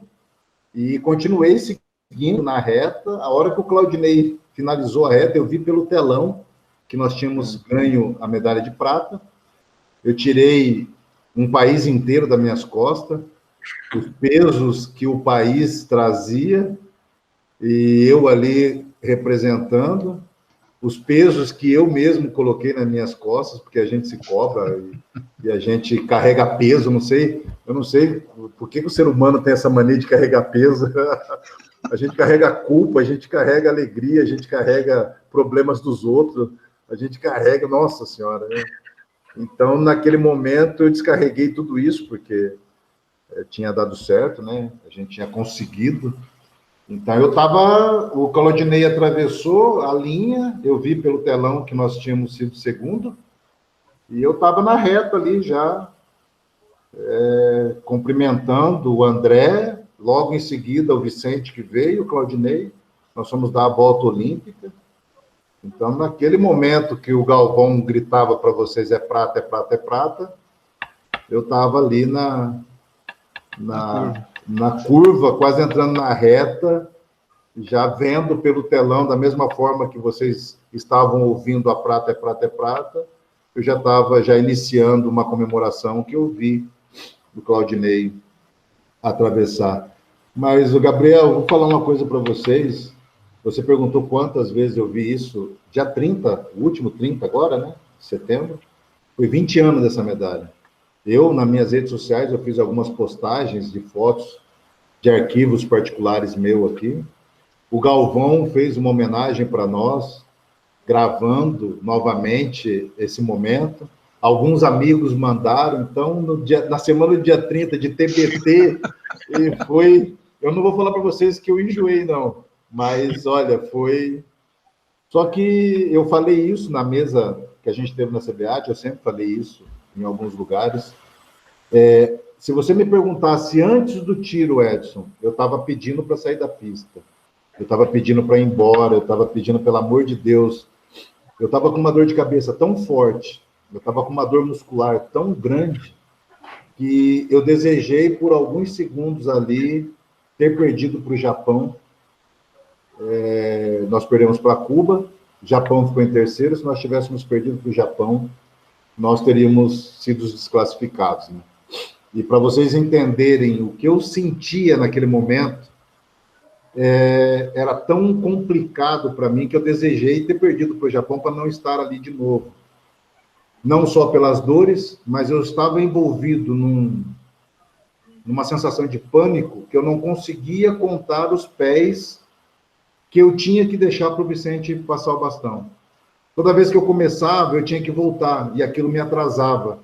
e continuei seguindo na reta. A hora que o Claudinei finalizou a reta, eu vi pelo telão que nós tínhamos ganho a medalha de prata. Eu tirei um país inteiro das minhas costas, os pesos que o país trazia, e eu ali representando, os pesos que eu mesmo coloquei nas minhas costas, porque a gente se cobra e a gente carrega peso, eu não sei por que o ser humano tem essa mania de carregar peso. A gente carrega culpa, a gente carrega alegria, a gente carrega problemas dos outros, a gente carrega, nossa senhora, né? Então, naquele momento, eu descarreguei tudo isso, porque tinha dado certo, né? A gente tinha conseguido. Então, o Claudinei atravessou a linha, eu vi pelo telão que nós tínhamos sido segundo, e eu estava na reta ali já, cumprimentando o André, logo em seguida o Vicente que veio, o Claudinei, nós fomos dar a volta olímpica. Então, naquele momento que o Galvão gritava para vocês, é prata, eu estava ali na curva, quase entrando na reta, já vendo pelo telão, da mesma forma que vocês estavam ouvindo a prata, eu já estava iniciando uma comemoração que eu vi o Claudinei atravessar. Mas, o Gabriel, vou falar uma coisa para vocês. Você perguntou quantas vezes eu vi isso. Dia 30, o último 30 agora, né? Setembro. Foi 20 anos dessa medalha. Eu, nas minhas redes sociais, eu fiz algumas postagens de fotos de arquivos particulares meu aqui. O Galvão fez uma homenagem para nós, gravando novamente esse momento. Alguns amigos mandaram. Então, na semana do dia 30 de TBT, foi... Eu não vou falar para vocês que eu enjoei, não. Mas, olha, foi... Só que eu falei isso na mesa que a gente teve na CBAT, eu sempre falei isso em alguns lugares. Se você me perguntasse antes do tiro, Edson, eu estava pedindo para sair da pista. Eu estava pedindo para ir embora, eu estava pedindo, pelo amor de Deus. Eu estava com uma dor de cabeça tão forte, eu estava com uma dor muscular tão grande, que eu desejei, por alguns segundos ali, ter perdido para o Japão. Nós perdemos para Cuba, o Japão ficou em terceiro. Se nós tivéssemos perdido para o Japão, nós teríamos sido desclassificados, né? E para vocês entenderem o que eu sentia naquele momento, era tão complicado para mim que eu desejei ter perdido para o Japão para não estar ali de novo. Não só pelas dores, mas eu estava envolvido numa sensação de pânico que eu não conseguia contar os pés que eu tinha que deixar para o Vicente passar o bastão. Toda vez que eu começava, eu tinha que voltar, e aquilo me atrasava.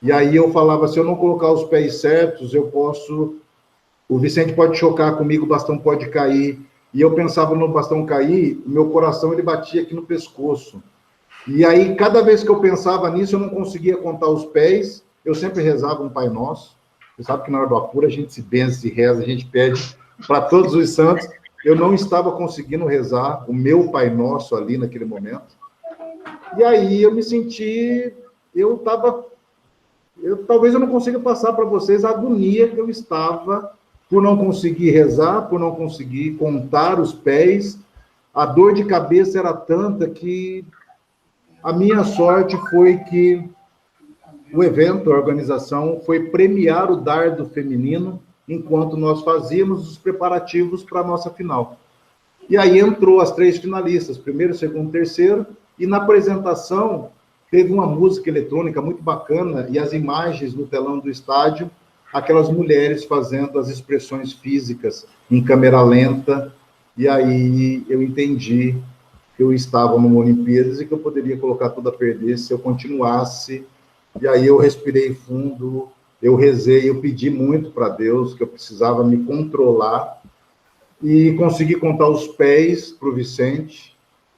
E aí eu falava, se eu não colocar os pés certos, o Vicente pode chocar comigo, o bastão pode cair. E eu pensava no bastão cair, o meu coração ele batia aqui no pescoço. E aí, cada vez que eu pensava nisso, eu não conseguia contar os pés, eu sempre rezava um Pai Nosso. Você sabe que na hora do apuro a gente se benze, se reza, a gente pede para todos os santos. Eu não estava conseguindo rezar o meu Pai Nosso ali naquele momento. E aí eu me senti... talvez eu não consiga passar para vocês a agonia que eu estava por não conseguir rezar, por não conseguir contar os pés. A dor de cabeça era tanta que a minha sorte foi que o evento, a organização, foi premiar o dardo feminino enquanto nós fazíamos os preparativos para a nossa final. E aí entrou as 3 finalistas, primeiro, segundo, terceiro, e na apresentação teve uma música eletrônica muito bacana e as imagens no telão do estádio, aquelas mulheres fazendo as expressões físicas em câmera lenta, e aí eu entendi que eu estava numa Olimpíadas e que eu poderia colocar tudo a perder se eu continuasse. E aí eu respirei fundo, eu rezei, eu pedi muito para Deus que eu precisava me controlar e consegui contar os pés para o Vicente,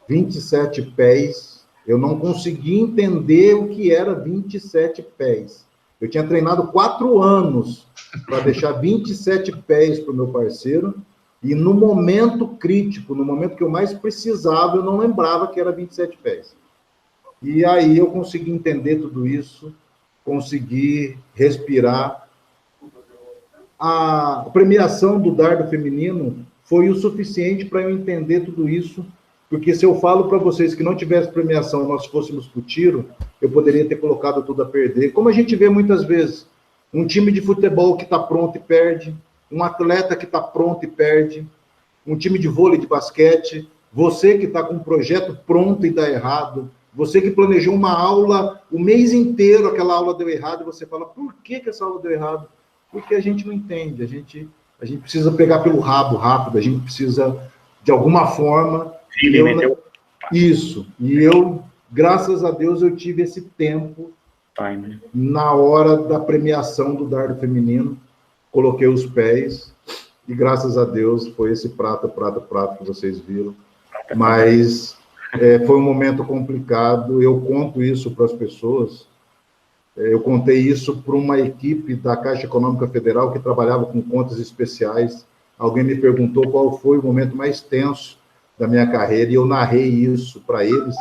27 pés. Eu não consegui entender o que era 27 pés. Eu tinha treinado 4 anos para deixar 27 pés para o meu parceiro, e no momento crítico, no momento que eu mais precisava, eu não lembrava que era 27 pés. E aí eu consegui entender tudo isso, consegui respirar. A premiação do dardo feminino foi o suficiente para eu entender tudo isso, porque se eu falo para vocês que não tivesse premiação, nós fôssemos para o tiro, eu poderia ter colocado tudo a perder. Como a gente vê muitas vezes, um time de futebol que está pronto e perde, um atleta que está pronto e perde, um time de vôlei, de basquete, você que está com um projeto pronto e dá errado, você que planejou uma aula o mês inteiro, aquela aula deu errado, e você fala, por que essa aula deu errado? Porque a gente não entende, a gente precisa pegar pelo rabo rápido, a gente precisa, de alguma forma... Isso, e eu, graças a Deus, eu tive esse tempo na hora da premiação do dardo feminino, coloquei os pés, e graças a Deus foi esse prato que vocês viram, mas foi um momento complicado, eu conto isso para as pessoas, eu contei isso para uma equipe da Caixa Econômica Federal que trabalhava com contas especiais, alguém me perguntou qual foi o momento mais tenso da minha carreira, e eu narrei isso para eles,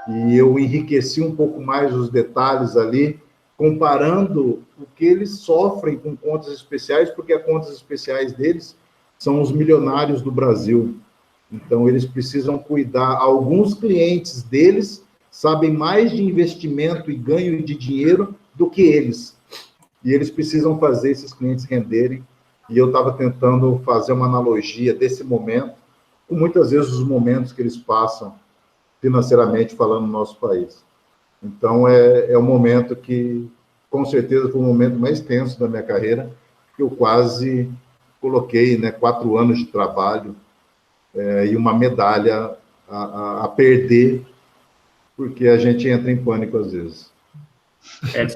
e eu enriqueci um pouco mais os detalhes ali, comparando o que eles sofrem com contas especiais, porque as contas especiais deles são os milionários do Brasil. Então, eles precisam cuidar. Alguns clientes deles sabem mais de investimento e ganho de dinheiro do que eles. E eles precisam fazer esses clientes renderem. E eu estava tentando fazer uma analogia desse momento, com muitas vezes os momentos que eles passam financeiramente falando no nosso país. Então, é um momento que, com certeza, foi o momento mais tenso da minha carreira, que eu quase coloquei, 4 anos de trabalho e uma medalha a perder, porque a gente entra em pânico às vezes.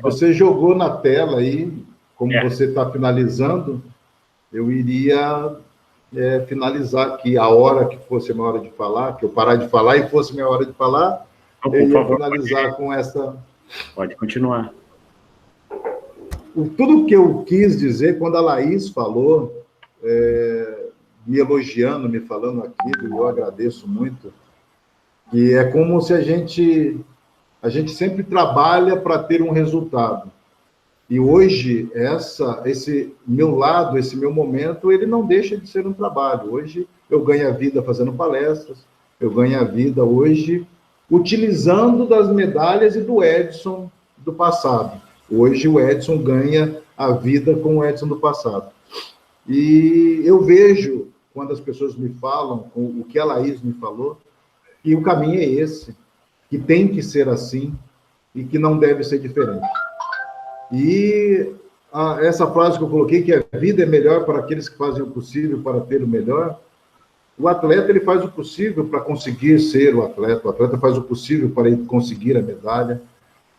Você jogou na tela aí, como você está finalizando, eu iria finalizar aqui a hora que fosse a minha hora de falar, que eu parar de falar e fosse minha hora de falar, eu ia finalizar com essa... Pode continuar. Tudo que eu quis dizer, quando a Laís falou, me elogiando, me falando aquilo, eu agradeço muito, que é como se a gente sempre trabalha para ter um resultado. E hoje, esse meu lado, esse meu momento, ele não deixa de ser um trabalho. Hoje, eu ganho a vida fazendo palestras, eu ganho a vida hoje utilizando das medalhas e do Edson do passado. Hoje, o Edson ganha a vida com o Edson do passado. E eu vejo, quando as pessoas me falam, o que a Laís me falou, que o caminho é esse, que tem que ser assim e que não deve ser diferente. E essa frase que eu coloquei, que a vida é melhor para aqueles que fazem o possível para ter o melhor, o atleta ele faz o possível para conseguir ser o atleta faz o possível para ele conseguir a medalha,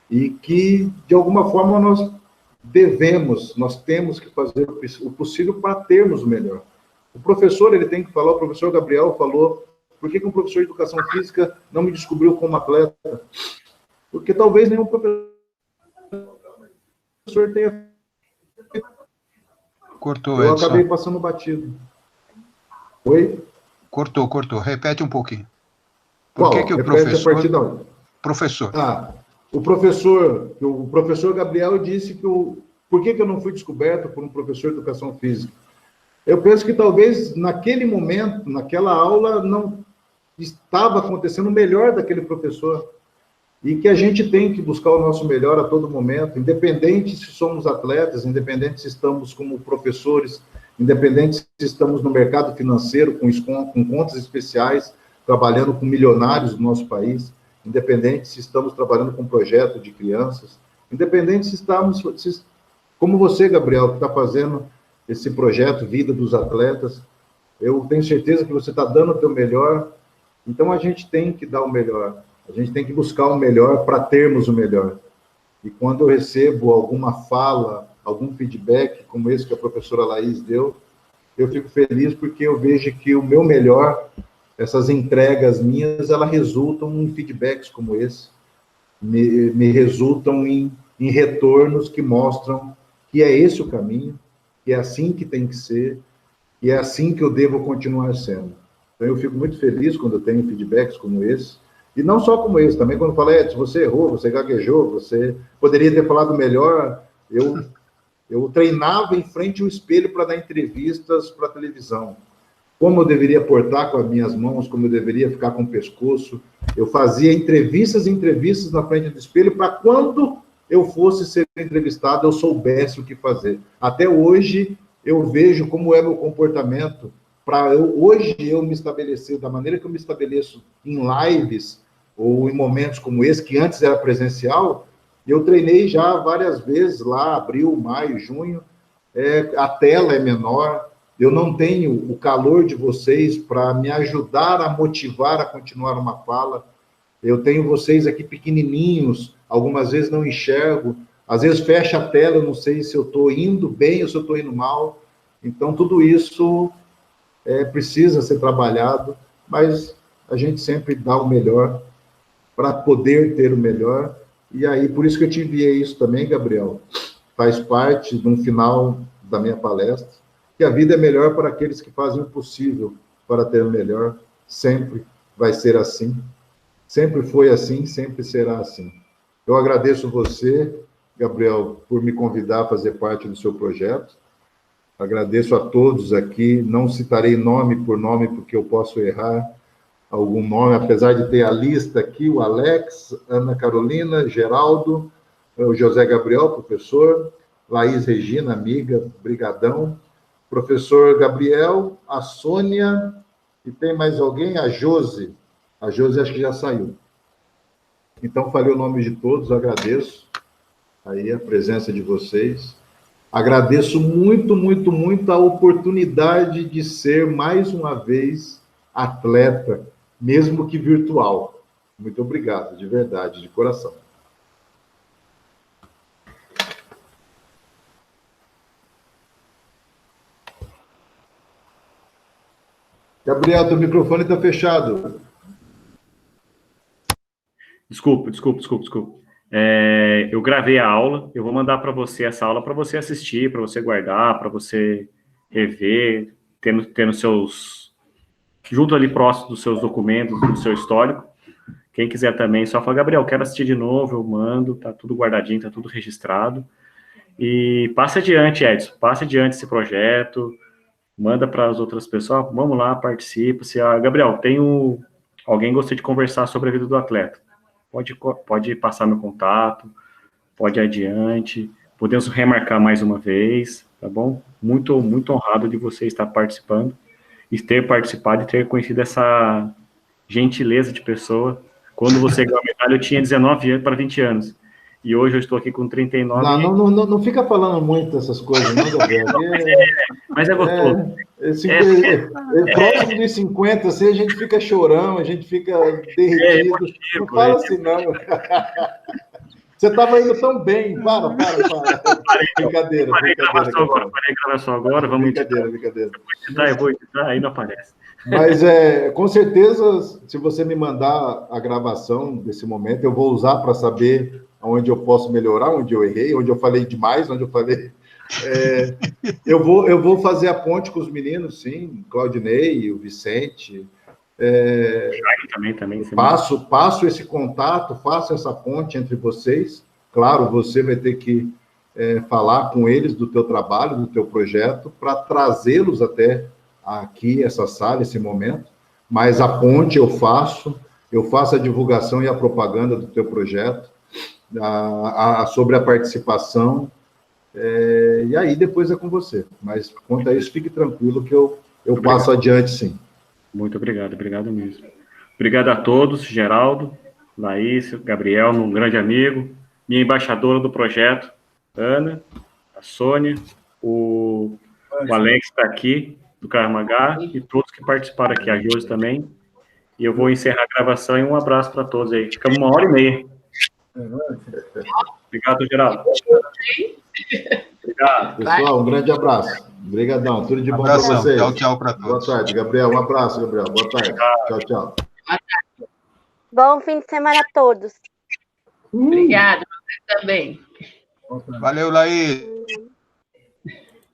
e que, de alguma forma, nós temos que fazer o possível para termos o melhor. O professor, ele tem que falar, o professor Gabriel falou, por que um professor de educação física não me descobriu como atleta? Porque talvez nenhum professor tenha... Cortou, eu Edson. acabei passando batido. Oi? Cortou. Repete um pouquinho. Por que o professor... A partir da onde? Professor. O professor Gabriel disse que por que eu não fui descoberto por um professor de educação física? Eu penso que talvez naquele momento, naquela aula, não estava acontecendo o melhor daquele professor. e que a gente tem que buscar o nosso melhor a todo momento, independente se somos atletas, independente se estamos como professores, independente se estamos no mercado financeiro, com contas especiais, trabalhando com milionários do nosso país, independente se estamos trabalhando com projeto de crianças, independente se estamos, como você, Gabriel, que está fazendo esse projeto Vida dos Atletas, eu tenho certeza que você está dando o teu melhor, então a gente tem que dar o melhor, a gente tem que buscar o melhor para termos o melhor. E quando eu recebo alguma fala, algum feedback, como esse que a professora Laís deu, eu fico feliz porque eu vejo que o meu melhor, essas entregas minhas, elas resultam em feedbacks como esse, me resultam em retornos que mostram que é esse o caminho, que é assim que tem que ser, e é assim que eu devo continuar sendo. Então, eu fico muito feliz quando eu tenho feedbacks como esse, e não só como esse, também quando eu falo, Edson, você errou, você gaguejou, você poderia ter falado melhor. Eu treinava em frente ao espelho para dar entrevistas para a televisão. Como eu deveria portar com as minhas mãos, como eu deveria ficar com o pescoço. Eu fazia entrevistas na frente do espelho para quando eu fosse ser entrevistado, eu soubesse o que fazer. Até hoje, eu vejo como é meu comportamento para hoje eu me estabelecer da maneira que eu me estabeleço em lives ou em momentos como esse, que antes era presencial. Eu treinei já várias vezes lá, abril, maio, junho, a tela é menor, eu não tenho o calor de vocês para me ajudar a motivar a continuar uma fala, eu tenho vocês aqui pequenininhos, algumas vezes não enxergo, às vezes fecha a tela, eu não sei se eu estou indo bem ou se eu estou indo mal, então tudo isso precisa ser trabalhado, mas a gente sempre dá o melhor para poder ter o melhor. E aí, por isso que eu te enviei isso também, Gabriel, faz parte de um final da minha palestra, que a vida é melhor para aqueles que fazem o possível para ter o melhor, sempre vai ser assim, sempre foi assim, sempre será assim. Eu agradeço você, Gabriel, por me convidar a fazer parte do seu projeto, agradeço a todos aqui, não citarei nome por nome, porque eu posso errar algum nome, apesar de ter a lista aqui, o Alex, Ana Carolina, Geraldo, o José Gabriel, professor, Laís Regina, amiga, brigadão, professor Gabriel, a Sônia, e tem mais alguém? A Josi acho que já saiu. Então, falei o nome de todos, agradeço aí a presença de vocês, agradeço muito, muito, muito a oportunidade de ser, mais uma vez, atleta, mesmo que virtual. Muito obrigado, de verdade, de coração. Gabriel, teu microfone está fechado. Desculpa. Eu gravei a aula, eu vou mandar para você essa aula para você assistir, para você guardar, para você rever, tendo seus... junto ali próximo dos seus documentos, do seu histórico. Quem quiser também, só fala, Gabriel, quero assistir de novo, eu mando, tá tudo guardadinho, tá tudo registrado. E passa adiante, Edson, passa adiante esse projeto, manda para as outras pessoas, vamos lá, participa. Gabriel, alguém gostaria de conversar sobre a vida do atleta. Pode passar meu contato, pode ir adiante, podemos remarcar mais uma vez, tá bom? Muito, muito honrado de você estar participando, e ter participado e ter conhecido essa gentileza de pessoa. Quando você ganhou a medalha, eu tinha 19 anos para 20 anos. E hoje eu estou aqui com 39. Não fica falando muito essas coisas, não, Gabriel. Mas é gostoso. Próximo dos 50, assim, a gente fica chorando, a gente fica derretido. Não fala assim, não. Você estava indo tão bem. Para. Brincadeira. Parei a gravação agora. Vamos brincadeira. Eu vou editar, aí não aparece. Mas, com certeza, se você me mandar a gravação desse momento, eu vou usar para saber onde eu posso melhorar, onde eu errei, onde eu falei demais, onde eu falei... eu vou fazer a ponte com os meninos, sim, Claudinei, o Vicente... também. Passo esse contato, faço essa ponte entre vocês. Claro, você vai ter que falar com eles do teu trabalho, do teu projeto, para trazê-los até aqui, essa sala, esse momento. Mas a ponte eu faço. eu faço a divulgação e a propaganda do teu projeto, sobre a participação, e aí depois é com você. Mas, quanto a isso, fique tranquilo que eu passo adiante, sim. Muito obrigado mesmo. Obrigado a todos, Geraldo, Laís, Gabriel, um grande amigo, minha embaixadora do projeto, Ana, a Sônia, o Alex está aqui, do Carmagá, e todos que participaram aqui, a Josi também. E eu vou encerrar a gravação e um abraço para todos aí. Ficamos 1h30. Obrigado, Geraldo. Obrigado. Pessoal, um grande abraço. Obrigadão. Tudo de bom para vocês. Tchau para todos. Boa tarde, Gabriel. Um abraço, Gabriel. Boa tarde. Tchau. Bom fim de semana a todos. Obrigada, você também. Valeu, Laís.